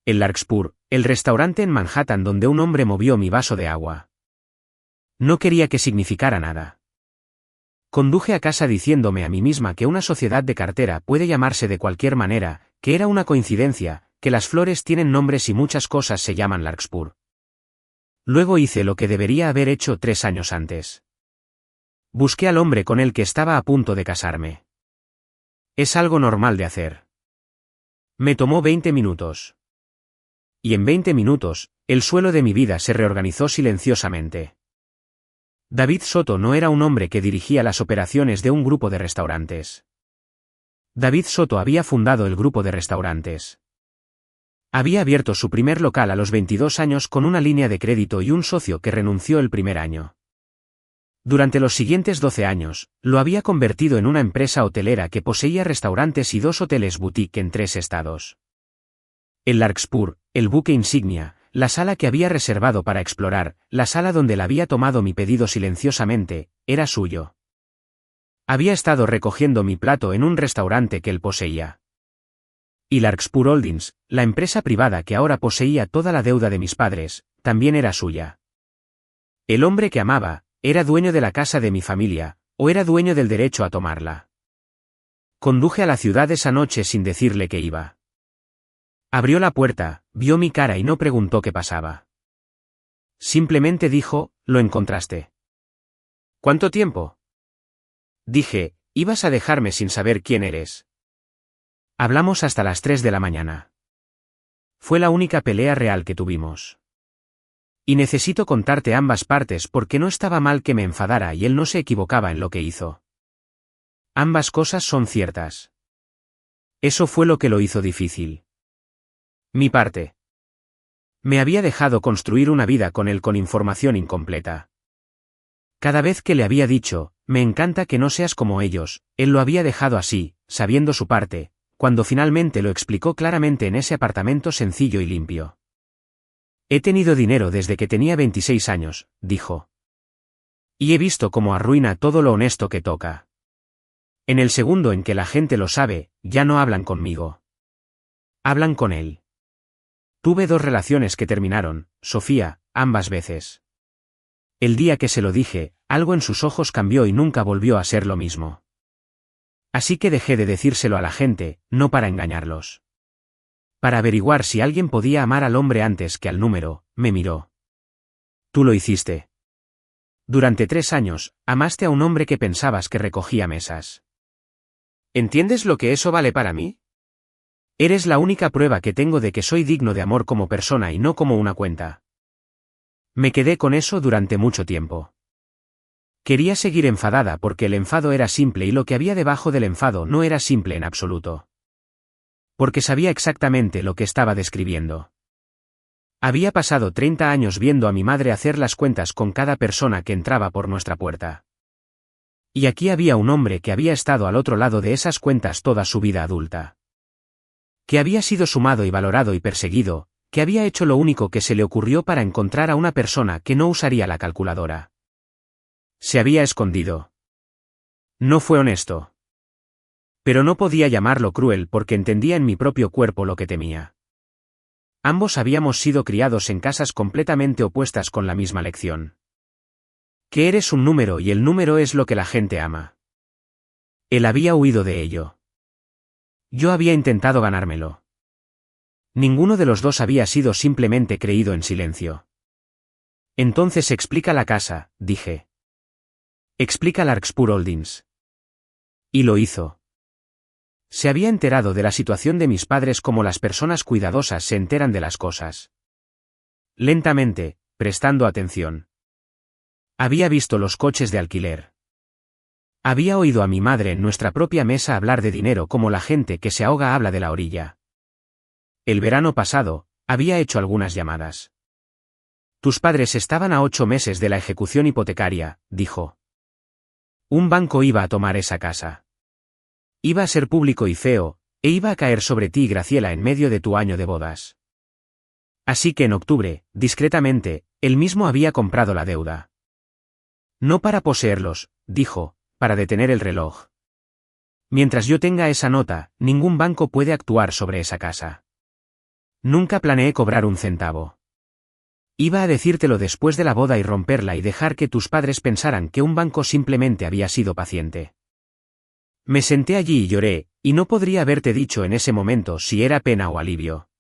El Larkspur, el restaurante en Manhattan donde un hombre movió mi vaso de agua. No quería que significara nada. Conduje a casa diciéndome a mí misma que una sociedad de cartera puede llamarse de cualquier manera, que era una coincidencia, que las flores tienen nombres y muchas cosas se llaman Larkspur. Luego hice lo que debería haber hecho 3 años antes. Busqué al hombre con el que estaba a punto de casarme. Es algo normal de hacer. Me tomó 20 minutos. Y en 20 minutos, el suelo de mi vida se reorganizó silenciosamente. David Soto no era un hombre que dirigía las operaciones de un grupo de restaurantes. David Soto había fundado el grupo de restaurantes. Había abierto su primer local a los 22 años con una línea de crédito y un socio que renunció el primer año. Durante los siguientes 12 años, lo había convertido en una empresa hotelera que poseía restaurantes y 2 hoteles boutique en 3 estados. El Larkspur, el buque insignia, la sala que había reservado para explorar, la sala donde le había tomado mi pedido silenciosamente, era suyo. Había estado recogiendo mi plato en un restaurante que él poseía. Y Larkspur Holdings, la empresa privada que ahora poseía toda la deuda de mis padres, también era suya. El hombre que amaba, ¿era dueño de la casa de mi familia, o era dueño del derecho a tomarla? Conduje a la ciudad esa noche sin decirle que iba. Abrió la puerta, vio mi cara y no preguntó qué pasaba. Simplemente dijo, lo encontraste. ¿Cuánto tiempo? Dije, ibas a dejarme sin saber quién eres. Hablamos hasta las 3 de la mañana. Fue la única pelea real que tuvimos. Y necesito contarte ambas partes porque no estaba mal que me enfadara y él no se equivocaba en lo que hizo. Ambas cosas son ciertas. Eso fue lo que lo hizo difícil. Mi parte. Me había dejado construir una vida con él con información incompleta. Cada vez que le había dicho, me encanta que no seas como ellos, él lo había dejado así, sabiendo su parte, cuando finalmente lo explicó claramente en ese apartamento sencillo y limpio. He tenido dinero desde que tenía 26 años, dijo. Y he visto cómo arruina todo lo honesto que toca. En el segundo en que la gente lo sabe, ya no hablan conmigo. Hablan con él. Tuve 2 relaciones que terminaron, Sofía, ambas veces. El día que se lo dije, algo en sus ojos cambió y nunca volvió a ser lo mismo. Así que dejé de decírselo a la gente, no para engañarlos. Para averiguar si alguien podía amar al hombre antes que al número, me miró. Tú lo hiciste. Durante 3 años, amaste a un hombre que pensabas que recogía mesas. ¿Entiendes lo que eso vale para mí? Eres la única prueba que tengo de que soy digno de amor como persona y no como una cuenta. Me quedé con eso durante mucho tiempo. Quería seguir enfadada porque el enfado era simple y lo que había debajo del enfado no era simple en absoluto. Porque sabía exactamente lo que estaba describiendo. Había pasado 30 años viendo a mi madre hacer las cuentas con cada persona que entraba por nuestra puerta. Y aquí había un hombre que había estado al otro lado de esas cuentas toda su vida adulta. Que había sido sumado y valorado y perseguido, que había hecho lo único que se le ocurrió para encontrar a una persona que no usaría la calculadora. Se había escondido. No fue honesto. Pero no podía llamarlo cruel porque entendía en mi propio cuerpo lo que temía. Ambos habíamos sido criados en casas completamente opuestas con la misma lección. Que eres un número y el número es lo que la gente ama. Él había huido de ello. Yo había intentado ganármelo. Ninguno de los dos había sido simplemente creído en silencio. Entonces explica la casa, dije. Explica Larkspur Holdings. Y lo hizo. Se había enterado de la situación de mis padres como las personas cuidadosas se enteran de las cosas. Lentamente, prestando atención. Había visto los coches de alquiler. Había oído a mi madre en nuestra propia mesa hablar de dinero como la gente que se ahoga habla de la orilla. El verano pasado, había hecho algunas llamadas. Tus padres estaban a 8 meses de la ejecución hipotecaria, dijo. Un banco iba a tomar esa casa. Iba a ser público y feo, e iba a caer sobre ti, Graciela, en medio de tu año de bodas. Así que en octubre, discretamente, él mismo había comprado la deuda. No para poseerlos, dijo, para detener el reloj. Mientras yo tenga esa nota, ningún banco puede actuar sobre esa casa. Nunca planeé cobrar un centavo. Iba a decírtelo después de la boda y romperla y dejar que tus padres pensaran que un banco simplemente había sido paciente. Me senté allí y lloré, y no podría haberte dicho en ese momento si era pena o alivio.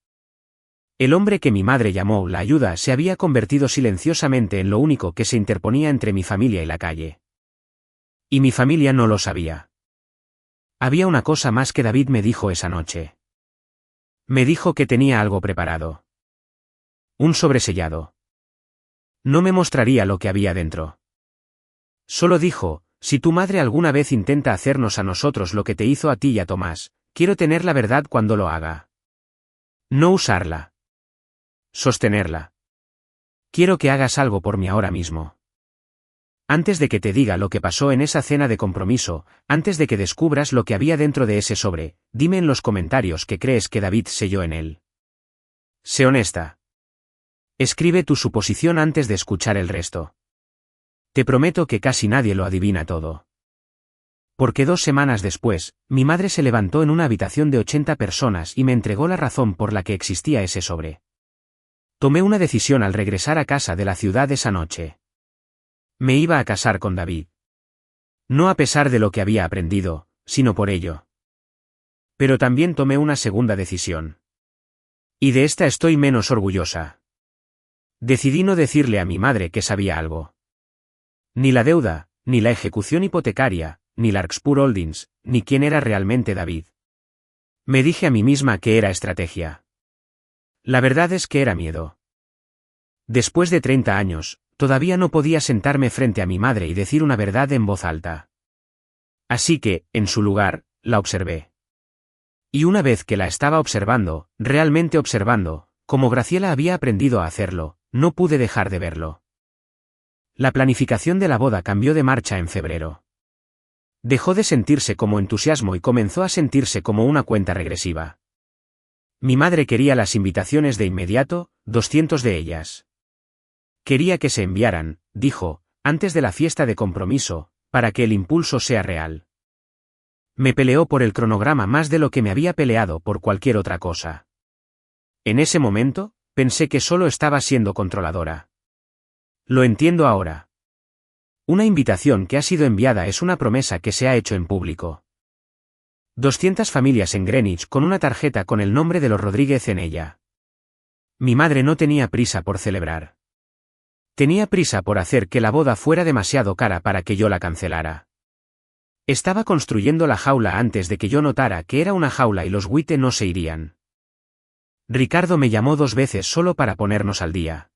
El hombre que mi madre llamó la ayuda se había convertido silenciosamente en lo único que se interponía entre mi familia y la calle. Y mi familia no lo sabía. Había una cosa más que David me dijo esa noche. Me dijo que tenía algo preparado. Un sobresellado. No me mostraría lo que había dentro. Solo dijo, si tu madre alguna vez intenta hacernos a nosotros lo que te hizo a ti y a Tomás, quiero tener la verdad cuando lo haga. No usarla. Sostenerla. Quiero que hagas algo por mí ahora mismo. Antes de que te diga lo que pasó en esa cena de compromiso, antes de que descubras lo que había dentro de ese sobre, dime en los comentarios qué crees que David selló en él. Sé honesta. Escribe tu suposición antes de escuchar el resto. Te prometo que casi nadie lo adivina todo. Porque 2 semanas después, mi madre se levantó en una habitación de 80 personas y me entregó la razón por la que existía ese sobre. Tomé una decisión al regresar a casa de la ciudad esa noche. Me iba a casar con David. No a pesar de lo que había aprendido, sino por ello. Pero también tomé una segunda decisión. Y de esta estoy menos orgullosa. Decidí no decirle a mi madre que sabía algo. Ni la deuda, ni la ejecución hipotecaria, ni Larkspur Holdings, ni quién era realmente David. Me dije a mí misma que era estrategia. La verdad es que era miedo. Después de 30 años, todavía no podía sentarme frente a mi madre y decir una verdad en voz alta. Así que, en su lugar, la observé. Y una vez que la estaba observando, realmente observando, como Graciela había aprendido a hacerlo, no pude dejar de verlo. La planificación de la boda cambió de marcha en febrero. Dejó de sentirse como entusiasmo y comenzó a sentirse como una cuenta regresiva. Mi madre quería las invitaciones de inmediato, 200 de ellas. Quería que se enviaran, dijo, antes de la fiesta de compromiso, para que el impulso sea real. Me peleó por el cronograma más de lo que me había peleado por cualquier otra cosa. En ese momento, pensé que solo estaba siendo controladora. Lo entiendo ahora. Una invitación que ha sido enviada es una promesa que se ha hecho en público. 200 familias en Greenwich con una tarjeta con el nombre de los Rodríguez en ella. Mi madre no tenía prisa por celebrar. Tenía prisa por hacer que la boda fuera demasiado cara para que yo la cancelara. Estaba construyendo la jaula antes de que yo notara que era una jaula y los Witte no se irían. Ricardo me llamó 2 veces solo para ponernos al día.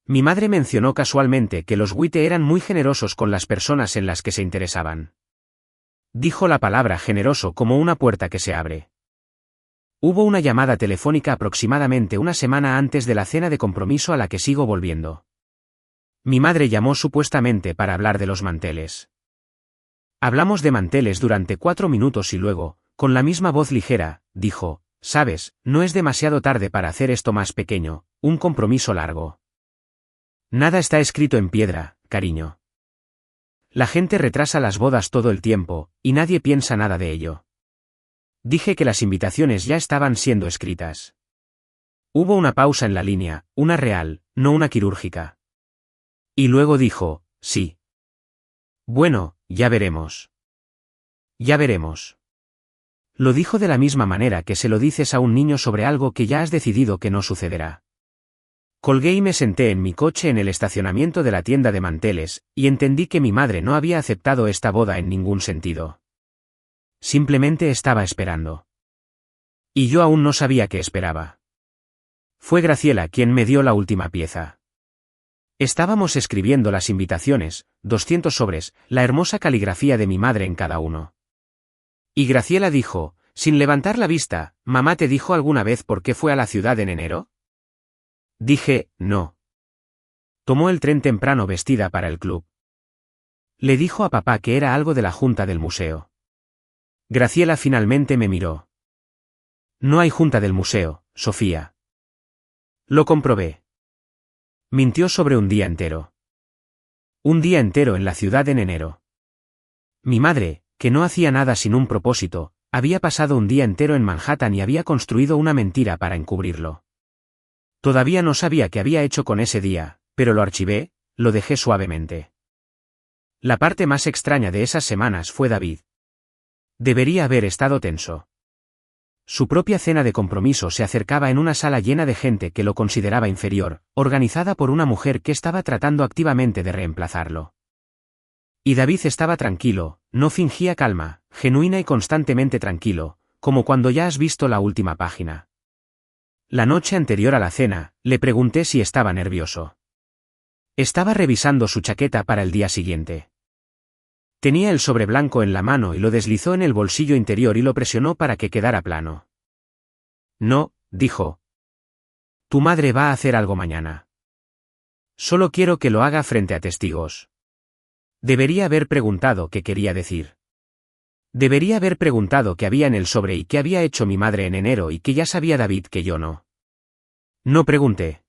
Mi madre mencionó casualmente que los Witte eran muy generosos con las personas en las que se interesaban. Dijo la palabra generoso como una puerta que se abre. Hubo una llamada telefónica aproximadamente una semana antes de la cena de compromiso a la que sigo volviendo. Mi madre llamó supuestamente para hablar de los manteles. Hablamos de manteles durante 4 minutos y luego, con la misma voz ligera, dijo, «Sabes, no es demasiado tarde para hacer esto más pequeño, un compromiso largo». Nada está escrito en piedra, cariño. La gente retrasa las bodas todo el tiempo, y nadie piensa nada de ello. Dije que las invitaciones ya estaban siendo escritas. Hubo una pausa en la línea, una real, no una quirúrgica. Y luego dijo, sí. Bueno, ya veremos. Ya veremos. Lo dijo de la misma manera que se lo dices a un niño sobre algo que ya has decidido que no sucederá. Colgué y me senté en mi coche en el estacionamiento de la tienda de manteles, y entendí que mi madre no había aceptado esta boda en ningún sentido. Simplemente estaba esperando. Y yo aún no sabía qué esperaba. Fue Graciela quien me dio la última pieza. Estábamos escribiendo las invitaciones, 200 sobres, la hermosa caligrafía de mi madre en cada uno. Y Graciela dijo, sin levantar la vista, ¿mamá te dijo alguna vez por qué fue a la ciudad en enero? Dije, no. Tomó el tren temprano vestida para el club. Le dijo a papá que era algo de la junta del museo. Graciela finalmente me miró. No hay junta del museo, Sofía. Lo comprobé. Mintió sobre un día entero. Un día entero en la ciudad en enero. Mi madre, que no hacía nada sin un propósito, había pasado un día entero en Manhattan y había construido una mentira para encubrirlo. Todavía no sabía qué había hecho con ese día, pero lo archivé, lo dejé suavemente. La parte más extraña de esas semanas fue David. Debería haber estado tenso. Su propia cena de compromiso se acercaba en una sala llena de gente que lo consideraba inferior, organizada por una mujer que estaba tratando activamente de reemplazarlo. Y David estaba tranquilo, no fingía calma, genuina y constantemente tranquilo, como cuando ya has visto la última página. La noche anterior a la cena, le pregunté si estaba nervioso. Estaba revisando su chaqueta para el día siguiente. Tenía el sobre blanco en la mano y lo deslizó en el bolsillo interior y lo presionó para que quedara plano. No, dijo. Tu madre va a hacer algo mañana. Solo quiero que lo haga frente a testigos. Debería haber preguntado qué quería decir. Debería haber preguntado qué había en el sobre y qué había hecho mi madre en enero y que ya sabía David que yo no. No pregunté.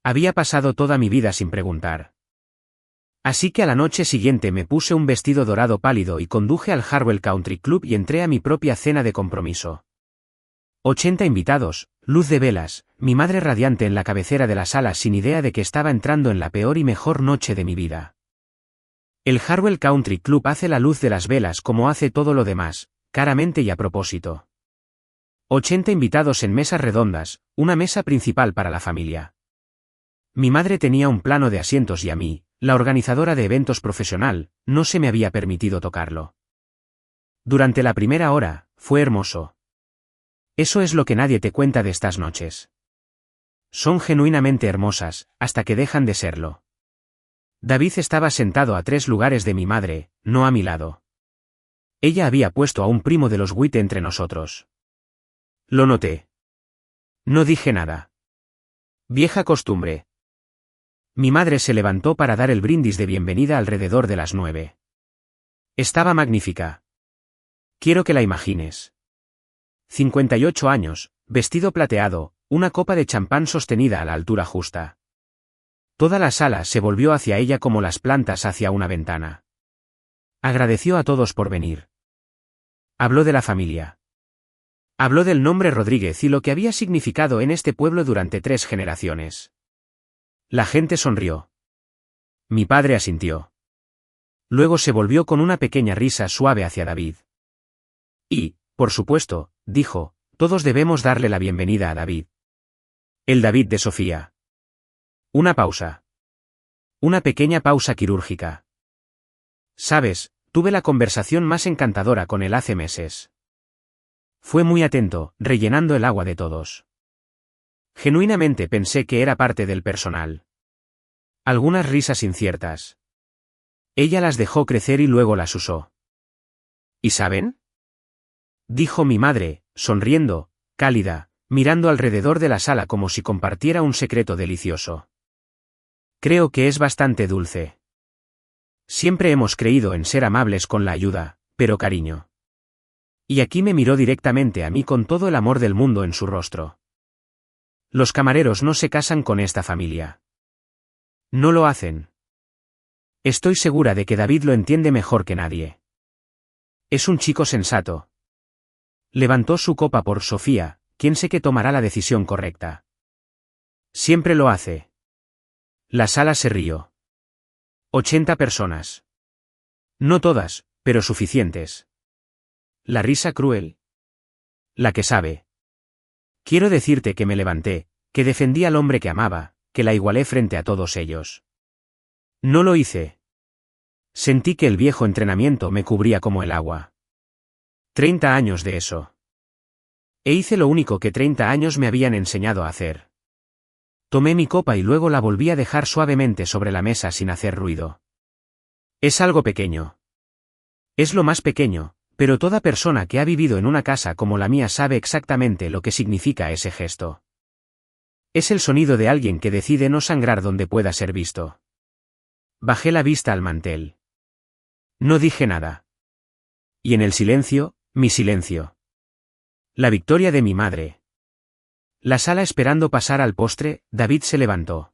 Había pasado toda mi vida sin preguntar. Así que a la noche siguiente me puse un vestido dorado pálido y conduje al Harwell Country Club y entré a mi propia cena de compromiso. 80 invitados, luz de velas, mi madre radiante en la cabecera de la sala sin idea de que estaba entrando en la peor y mejor noche de mi vida. El Harwell Country Club hace la luz de las velas como hace todo lo demás, caramente y a propósito. 80 invitados en mesas redondas, una mesa principal para la familia. Mi madre tenía un plano de asientos y a mí, la organizadora de eventos profesional, no se me había permitido tocarlo. Durante la primera hora, fue hermoso. Eso es lo que nadie te cuenta de estas noches. Son genuinamente hermosas, hasta que dejan de serlo. David estaba sentado a 3 lugares de mi madre, no a mi lado. Ella había puesto a un primo de los Witt entre nosotros. Lo noté. No dije nada. Vieja costumbre. Mi madre se levantó para dar el brindis de bienvenida alrededor de las 9. Estaba magnífica. Quiero que la imagines. 58 años, vestido plateado, una copa de champán sostenida a la altura justa. Toda la sala se volvió hacia ella como las plantas hacia una ventana. Agradeció a todos por venir. Habló de la familia. Habló del nombre Rodríguez y lo que había significado en este pueblo durante 3 generaciones. La gente sonrió. Mi padre asintió. Luego se volvió con una pequeña risa suave hacia David. Y, por supuesto, dijo, todos debemos darle la bienvenida a David. El David de Sofía. Una pausa. Una pequeña pausa quirúrgica. Sabes, tuve la conversación más encantadora con él hace meses. Fue muy atento, rellenando el agua de todos. Genuinamente pensé que era parte del personal. Algunas risas inciertas. Ella las dejó crecer y luego las usó. ¿Y saben? Dijo mi madre, sonriendo, cálida, mirando alrededor de la sala como si compartiera un secreto delicioso. Creo que es bastante dulce. Siempre hemos creído en ser amables con la ayuda, pero cariño. Y aquí me miró directamente a mí con todo el amor del mundo en su rostro. Los camareros no se casan con esta familia. No lo hacen. Estoy segura de que David lo entiende mejor que nadie. Es un chico sensato. Levantó su copa por Sofía, quien sé que tomará la decisión correcta. Siempre lo hace. La sala se rió. 80 personas. No todas, pero suficientes. La risa cruel. La que sabe. Quiero decirte que me levanté, que defendí al hombre que amaba, que la igualé frente a todos ellos. No lo hice. Sentí que el viejo entrenamiento me cubría como el agua. 30 años de eso. E hice lo único que 30 años me habían enseñado a hacer. Tomé mi copa y luego la volví a dejar suavemente sobre la mesa sin hacer ruido. Es algo pequeño. Es lo más pequeño, pero toda persona que ha vivido en una casa como la mía sabe exactamente lo que significa ese gesto. Es el sonido de alguien que decide no sangrar donde pueda ser visto. Bajé la vista al mantel. No dije nada. Y en el silencio, mi silencio. La victoria de mi madre. La sala esperando pasar al postre, David se levantó.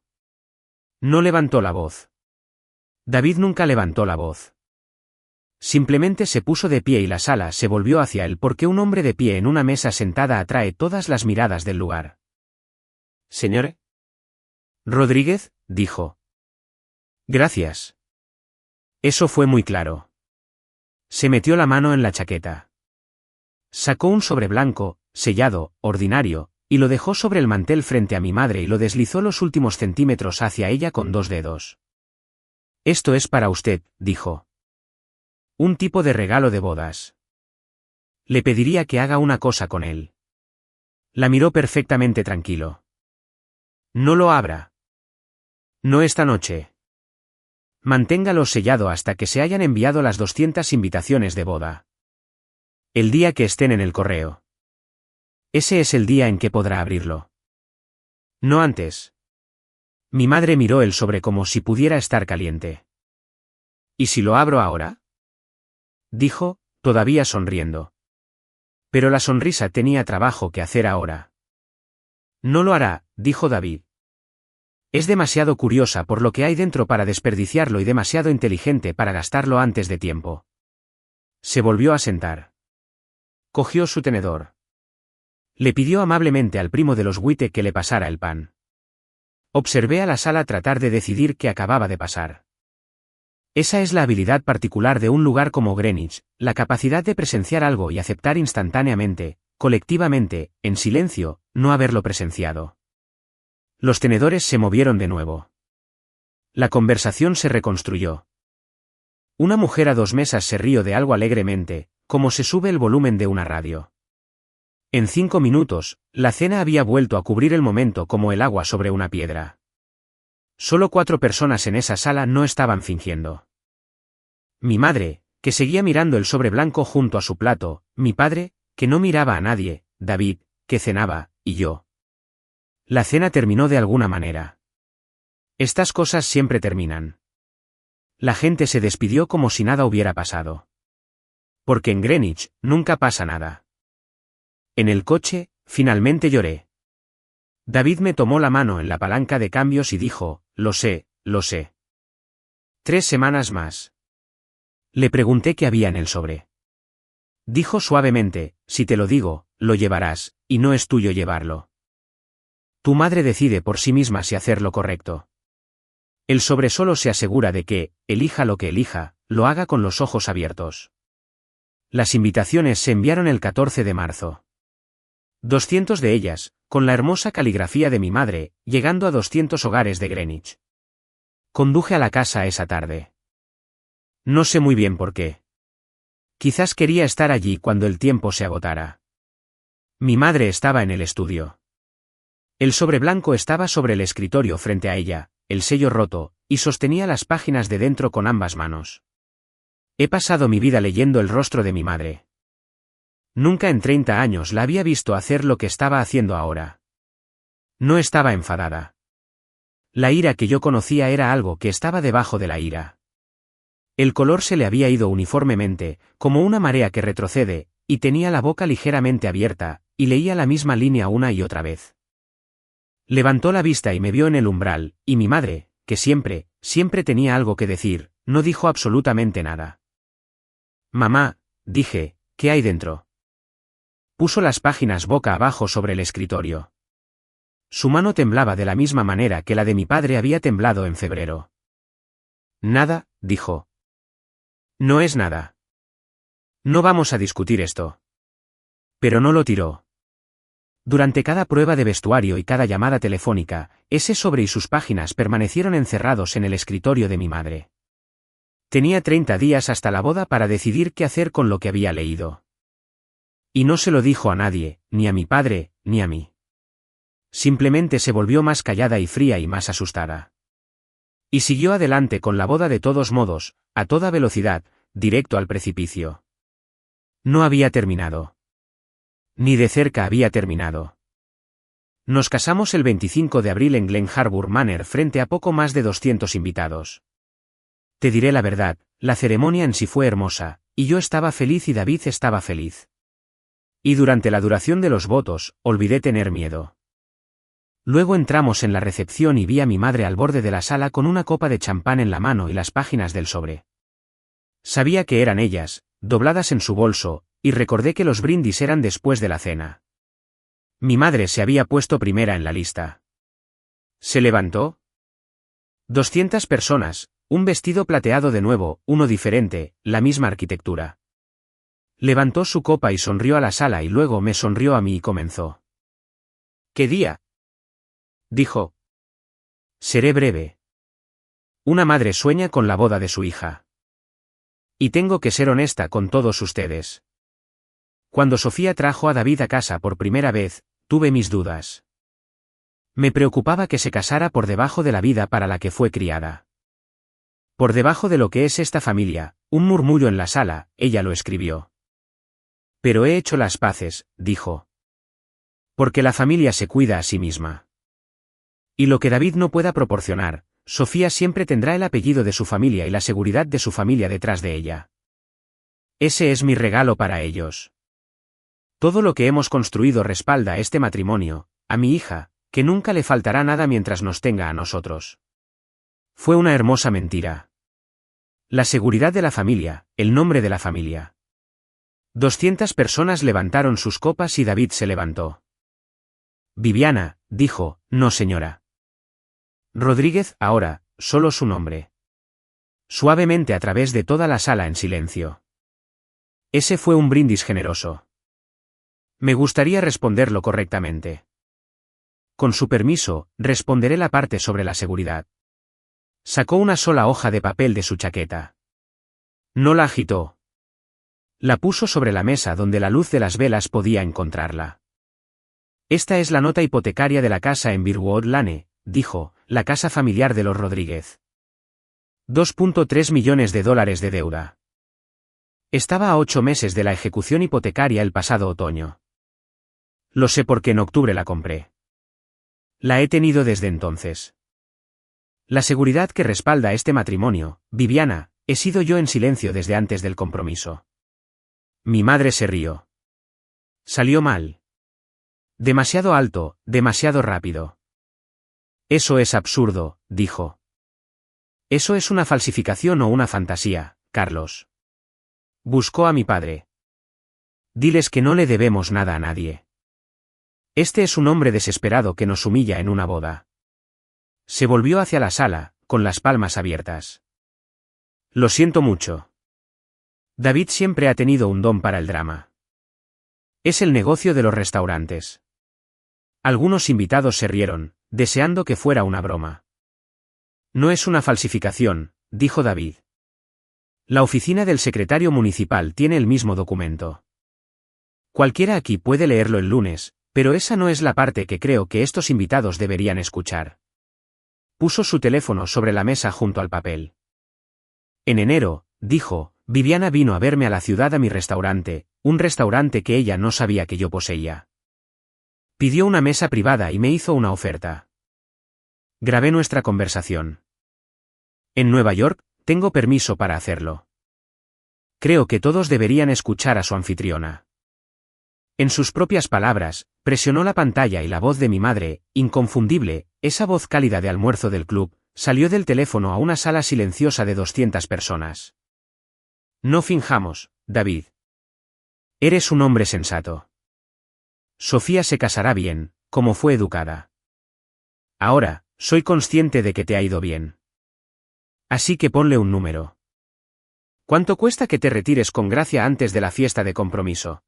No levantó la voz. David nunca levantó la voz. Simplemente se puso de pie y la sala se volvió hacia él porque un hombre de pie en una mesa sentada atrae todas las miradas del lugar. «Señor Rodríguez», dijo. «Gracias». Eso fue muy claro. Se metió la mano en la chaqueta. Sacó un sobre blanco, sellado, ordinario, y lo dejó sobre el mantel frente a mi madre y lo deslizó los últimos centímetros hacia ella con 2 dedos. «Esto es para usted», dijo. Un tipo de regalo de bodas. Le pediría que haga una cosa con él. La miró perfectamente tranquilo. No lo abra. No esta noche. Manténgalo sellado hasta que se hayan enviado las 200 invitaciones de boda. El día que estén en el correo. Ese es el día en que podrá abrirlo. No antes. Mi madre miró el sobre como si pudiera estar caliente. ¿Y si lo abro ahora?, dijo, todavía sonriendo. Pero la sonrisa tenía trabajo que hacer ahora. No lo hará, dijo David. Es demasiado curiosa por lo que hay dentro para desperdiciarlo y demasiado inteligente para gastarlo antes de tiempo. Se volvió a sentar. Cogió su tenedor. Le pidió amablemente al primo de los Witte que le pasara el pan. Observé a la sala tratar de decidir qué acababa de pasar. Esa es la habilidad particular de un lugar como Greenwich, la capacidad de presenciar algo y aceptar instantáneamente, colectivamente, en silencio, no haberlo presenciado. Los tenedores se movieron de nuevo. La conversación se reconstruyó. Una mujer a 2 mesas se rió de algo alegremente, como se sube el volumen de una radio. En 5 minutos, la cena había vuelto a cubrir el momento como el agua sobre una piedra. Solo 4 personas en esa sala no estaban fingiendo. Mi madre, que seguía mirando el sobre blanco junto a su plato, mi padre, que no miraba a nadie, David, que cenaba, y yo. La cena terminó de alguna manera. Estas cosas siempre terminan. La gente se despidió como si nada hubiera pasado. Porque en Greenwich nunca pasa nada. En el coche, finalmente lloré. David me tomó la mano en la palanca de cambios y dijo, lo sé, lo sé. 3 semanas más. Le pregunté qué había en el sobre. Dijo suavemente, si te lo digo, lo llevarás, y no es tuyo llevarlo. Tu madre decide por sí misma si hacer lo correcto. El sobre solo se asegura de que, elija lo que elija, lo haga con los ojos abiertos. Las invitaciones se enviaron el 14 de marzo. 200 de ellas, con la hermosa caligrafía de mi madre, llegando a 200 hogares de Greenwich. Conduje a la casa esa tarde. No sé muy bien por qué. Quizás quería estar allí cuando el tiempo se agotara. Mi madre estaba en el estudio. El sobre blanco estaba sobre el escritorio frente a ella, el sello roto, y sostenía las páginas de dentro con ambas manos. He pasado mi vida leyendo el rostro de mi madre. Nunca en 30 años la había visto hacer lo que estaba haciendo ahora. No estaba enfadada. La ira que yo conocía era algo que estaba debajo de la ira. El color se le había ido uniformemente, como una marea que retrocede, y tenía la boca ligeramente abierta, y leía la misma línea una y otra vez. Levantó la vista y me vio en el umbral, y mi madre, que siempre tenía algo que decir, no dijo absolutamente nada. Mamá, dije, ¿qué hay dentro? Puso las páginas boca abajo sobre el escritorio. Su mano temblaba de la misma manera que la de mi padre había temblado en febrero. Nada, dijo. No es nada. No vamos a discutir esto. Pero no lo tiró. Durante cada prueba de vestuario y cada llamada telefónica, ese sobre y sus páginas permanecieron encerrados en el escritorio de mi madre. Tenía 30 días hasta la boda para decidir qué hacer con lo que había leído. Y no se lo dijo a nadie, ni a mi padre, ni a mí. Simplemente se volvió más callada y fría y más asustada. Y siguió adelante con la boda de todos modos, a toda velocidad, directo al precipicio. No había terminado. Ni de cerca había terminado. Nos casamos el 25 de abril en Glen Harbour Manor frente a poco más de 200 invitados. Te diré la verdad, la ceremonia en sí fue hermosa, y yo estaba feliz y David estaba feliz. Y durante la duración de los votos, olvidé tener miedo. Luego entramos en la recepción y vi a mi madre al borde de la sala con una copa de champán en la mano y las páginas del sobre. Sabía que eran ellas, dobladas en su bolso, y recordé que los brindis eran después de la cena. Mi madre se había puesto primera en la lista. Se levantó. 200 personas, un vestido plateado de nuevo, uno diferente, la misma arquitectura. Levantó su copa y sonrió a la sala y luego me sonrió a mí y comenzó. ¿Qué día? Dijo. Seré breve. Una madre sueña con la boda de su hija. Y tengo que ser honesta con todos ustedes. Cuando Sofía trajo a David a casa por primera vez, tuve mis dudas. Me preocupaba que se casara por debajo de la vida para la que fue criada. Por debajo de lo que es esta familia, un murmullo en la sala, ella lo escribió. Pero he hecho las paces, dijo. Porque la familia se cuida a sí misma. Y lo que David no pueda proporcionar, Sofía siempre tendrá el apellido de su familia y la seguridad de su familia detrás de ella. Ese es mi regalo para ellos. Todo lo que hemos construido respalda este matrimonio, a mi hija, que nunca le faltará nada mientras nos tenga a nosotros. Fue una hermosa mentira. La seguridad de la familia, el nombre de la familia. 200 personas levantaron sus copas y David se levantó. Viviana, dijo, no señora. Rodríguez, ahora, solo su nombre. Suavemente a través de toda la sala en silencio. Ese fue un brindis generoso. Me gustaría responderlo correctamente. Con su permiso, responderé la parte sobre la seguridad. Sacó una sola hoja de papel de su chaqueta. No la agitó. La puso sobre la mesa donde la luz de las velas podía encontrarla. Esta es la nota hipotecaria de la casa en Birwood Lane, dijo, la casa familiar de los Rodríguez. 2.3 millones de dólares de deuda. Estaba a 8 meses de la ejecución hipotecaria el pasado otoño. Lo sé porque en octubre la compré. La he tenido desde entonces. La seguridad que respalda este matrimonio, Viviana, he sido yo en silencio desde antes del compromiso. Mi madre se rió. Salió mal. Demasiado alto, demasiado rápido. Eso es absurdo, dijo. Eso es una falsificación o una fantasía, Carlos. Buscó a mi padre. Diles que no le debemos nada a nadie. Este es un hombre desesperado que nos humilla en una boda. Se volvió hacia la sala, con las palmas abiertas. Lo siento mucho. David siempre ha tenido un don para el drama. Es el negocio de los restaurantes. Algunos invitados se rieron, deseando que fuera una broma. No es una falsificación, dijo David. La oficina del secretario municipal tiene el mismo documento. Cualquiera aquí puede leerlo el lunes, pero esa no es la parte que creo que estos invitados deberían escuchar. Puso su teléfono sobre la mesa junto al papel. En enero, dijo, Viviana vino a verme a la ciudad a mi restaurante, un restaurante que ella no sabía que yo poseía. Pidió una mesa privada y me hizo una oferta. Grabé nuestra conversación. En Nueva York, tengo permiso para hacerlo. Creo que todos deberían escuchar a su anfitriona. En sus propias palabras, presionó la pantalla y la voz de mi madre, inconfundible, esa voz cálida de almuerzo del club, salió del teléfono a una sala silenciosa de 200 personas. No finjamos, David. Eres un hombre sensato. Sofía se casará bien, como fue educada. Ahora, soy consciente de que te ha ido bien. Así que ponle un número. ¿Cuánto cuesta que te retires con gracia antes de la fiesta de compromiso?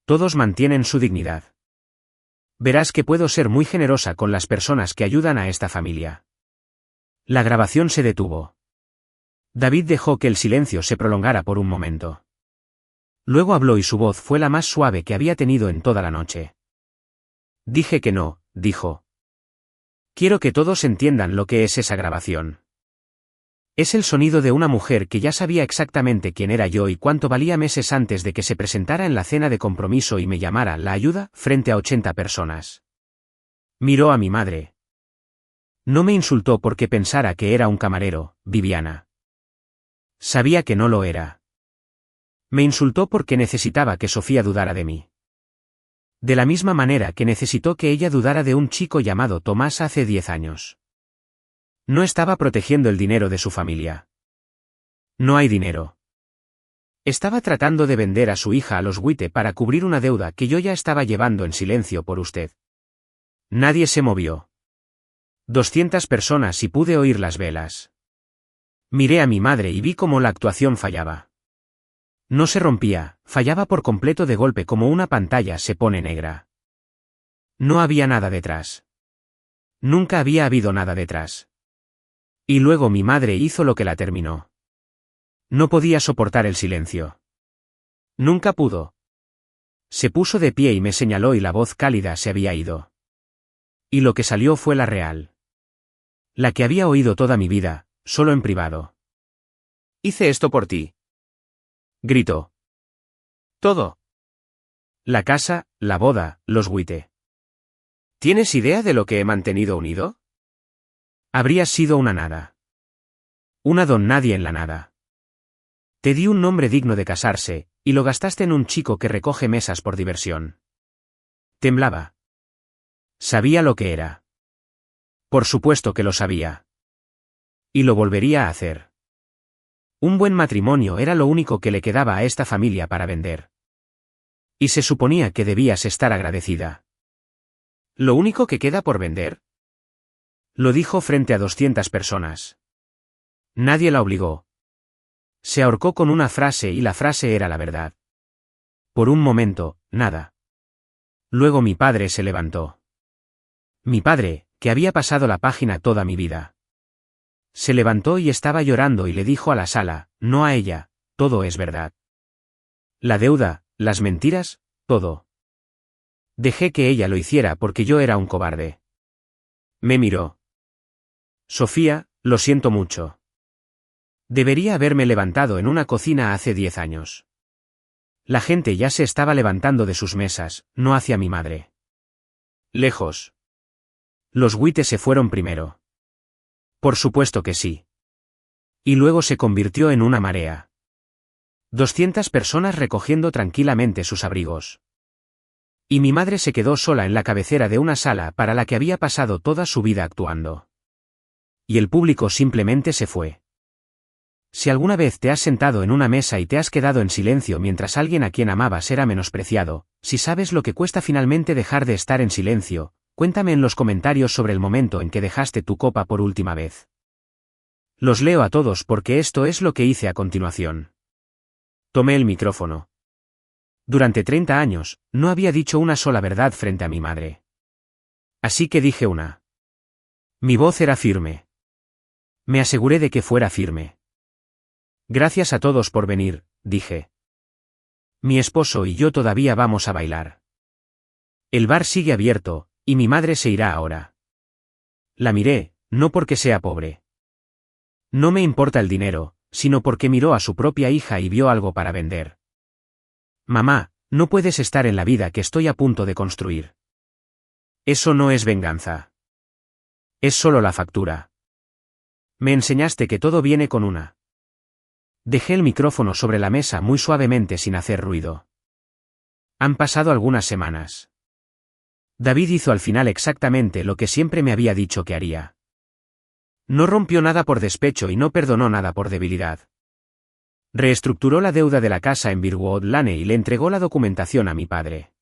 Todos mantienen su dignidad. Verás que puedo ser muy generosa con las personas que ayudan a esta familia. La grabación se detuvo. David dejó que el silencio se prolongara por un momento. Luego habló y su voz fue la más suave que había tenido en toda la noche. Dije que no, dijo. Quiero que todos entiendan lo que es esa grabación. Es el sonido de una mujer que ya sabía exactamente quién era yo y cuánto valía meses antes de que se presentara en la cena de compromiso y me llamara la ayuda frente a 80 personas. Miró a mi madre. No me insultó porque pensara que era un camarero, Viviana. Sabía que no lo era. Me insultó porque necesitaba que Sofía dudara de mí. De la misma manera que necesitó que ella dudara de un chico llamado Tomás hace 10 años. No estaba protegiendo el dinero de su familia. No hay dinero. Estaba tratando de vender a su hija a los Witte para cubrir una deuda que yo ya estaba llevando en silencio por usted. Nadie se movió. 200 personas y pude oír las velas. Miré a mi madre y vi cómo la actuación fallaba. No se rompía, fallaba por completo de golpe como una pantalla se pone negra. No había nada detrás. Nunca había habido nada detrás. Y luego mi madre hizo lo que la terminó. No podía soportar el silencio. Nunca pudo. Se puso de pie y me señaló y la voz cálida se había ido. Y lo que salió fue la real. La que había oído toda mi vida, solo en privado. Hice esto por ti. Gritó. Todo. La casa, la boda, los Witte. ¿Tienes idea de lo que he mantenido unido? Habrías sido una nada. Una don nadie en la nada. Te di un nombre digno de casarse, y lo gastaste en un chico que recoge mesas por diversión. Temblaba. Sabía lo que era. Por supuesto que lo sabía. Y lo volvería a hacer. Un buen matrimonio era lo único que le quedaba a esta familia para vender. Y se suponía que debías estar agradecida. ¿Lo único que queda por vender? Lo dijo frente a 200 personas. Nadie la obligó. Se ahorcó con una frase y la frase era la verdad. Por un momento, nada. Luego mi padre se levantó. Mi padre, que había pasado la página toda mi vida. Se levantó y estaba llorando y le dijo a la sala, no a ella, todo es verdad. La deuda, las mentiras, todo. Dejé que ella lo hiciera porque yo era un cobarde. Me miró. Sofía, lo siento mucho. Debería haberme levantado en una cocina hace 10 años. La gente ya se estaba levantando de sus mesas, no hacia mi madre. Lejos. Los Witte se fueron primero. Por supuesto que sí. Y luego se convirtió en una marea. 200 personas recogiendo tranquilamente sus abrigos. Y mi madre se quedó sola en la cabecera de una sala para la que había pasado toda su vida actuando. Y el público simplemente se fue. Si alguna vez te has sentado en una mesa y te has quedado en silencio mientras alguien a quien amabas era menospreciado, si sabes lo que cuesta finalmente dejar de estar en silencio, cuéntame en los comentarios sobre el momento en que dejaste tu copa por última vez. Los leo a todos porque esto es lo que hice a continuación. Tomé el micrófono. Durante 30 años, no había dicho una sola verdad frente a mi madre. Así que dije una. Mi voz era firme. Me aseguré de que fuera firme. Gracias a todos por venir, dije. Mi esposo y yo todavía vamos a bailar. El bar sigue abierto, y mi madre se irá ahora. La miré, no porque sea pobre. No me importa el dinero, sino porque miró a su propia hija y vio algo para vender. Mamá, no puedes estar en la vida que estoy a punto de construir. Eso no es venganza. Es solo la factura. Me enseñaste que todo viene con una. Dejé el micrófono sobre la mesa muy suavemente sin hacer ruido. Han pasado algunas semanas. David hizo al final exactamente lo que siempre me había dicho que haría. No rompió nada por despecho y no perdonó nada por debilidad. Reestructuró la deuda de la casa en Birwood Lane y le entregó la documentación a mi padre.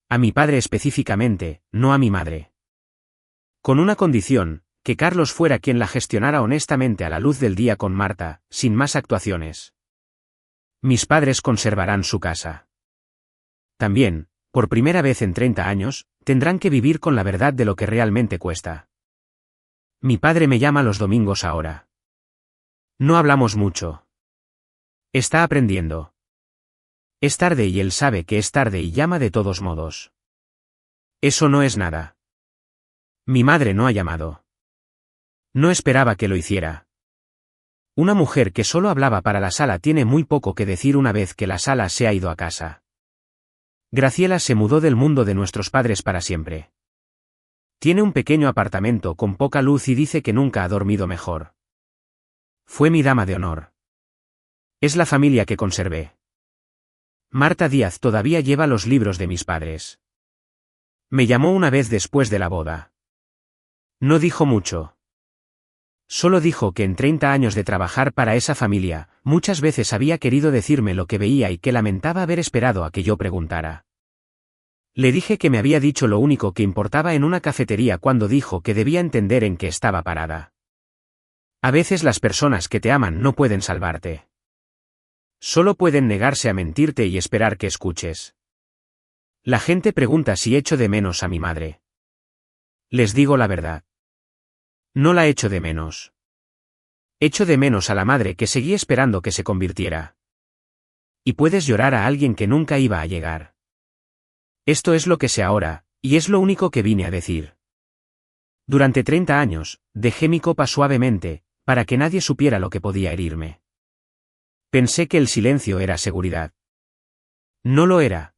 A mi padre específicamente, no a mi madre. Con una condición, que Carlos fuera quien la gestionara honestamente a la luz del día con Marta, sin más actuaciones. Mis padres conservarán su casa. También, por primera vez en 30 años, tendrán que vivir con la verdad de lo que realmente cuesta. Mi padre me llama los domingos ahora. No hablamos mucho. Está aprendiendo. Es tarde y él sabe que es tarde y llama de todos modos. Eso no es nada. Mi madre no ha llamado. No esperaba que lo hiciera. Una mujer que solo hablaba para la sala tiene muy poco que decir una vez que la sala se ha ido a casa. Graciela se mudó del mundo de nuestros padres para siempre. Tiene un pequeño apartamento con poca luz y dice que nunca ha dormido mejor. Fue mi dama de honor. Es la familia que conservé. Marta Díaz todavía lleva los libros de mis padres. Me llamó una vez después de la boda. No dijo mucho. Solo dijo que en 30 años de trabajar para esa familia, muchas veces había querido decirme lo que veía y que lamentaba haber esperado a que yo preguntara. Le dije que me había dicho lo único que importaba en una cafetería cuando dijo que debía entender en qué estaba parada. A veces las personas que te aman no pueden salvarte. Solo pueden negarse a mentirte y esperar que escuches. La gente pregunta si echo de menos a mi madre. Les digo la verdad. No la echo de menos. Echo de menos a la madre que seguí esperando que se convirtiera. Y puedes llorar a alguien que nunca iba a llegar. Esto es lo que sé ahora, y es lo único que vine a decir. Durante 30 años, dejé mi copa suavemente, para que nadie supiera lo que podía herirme. Pensé que el silencio era seguridad. No lo era.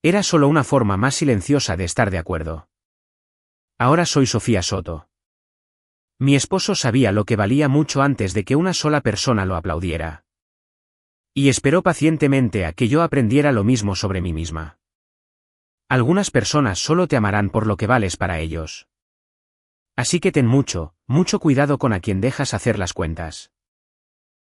Era solo una forma más silenciosa de estar de acuerdo. Ahora soy Sofía Soto. Mi esposo sabía lo que valía mucho antes de que una sola persona lo aplaudiera. Y esperó pacientemente a que yo aprendiera lo mismo sobre mí misma. Algunas personas solo te amarán por lo que vales para ellos. Así que ten mucho, mucho cuidado con a quien dejas hacer las cuentas.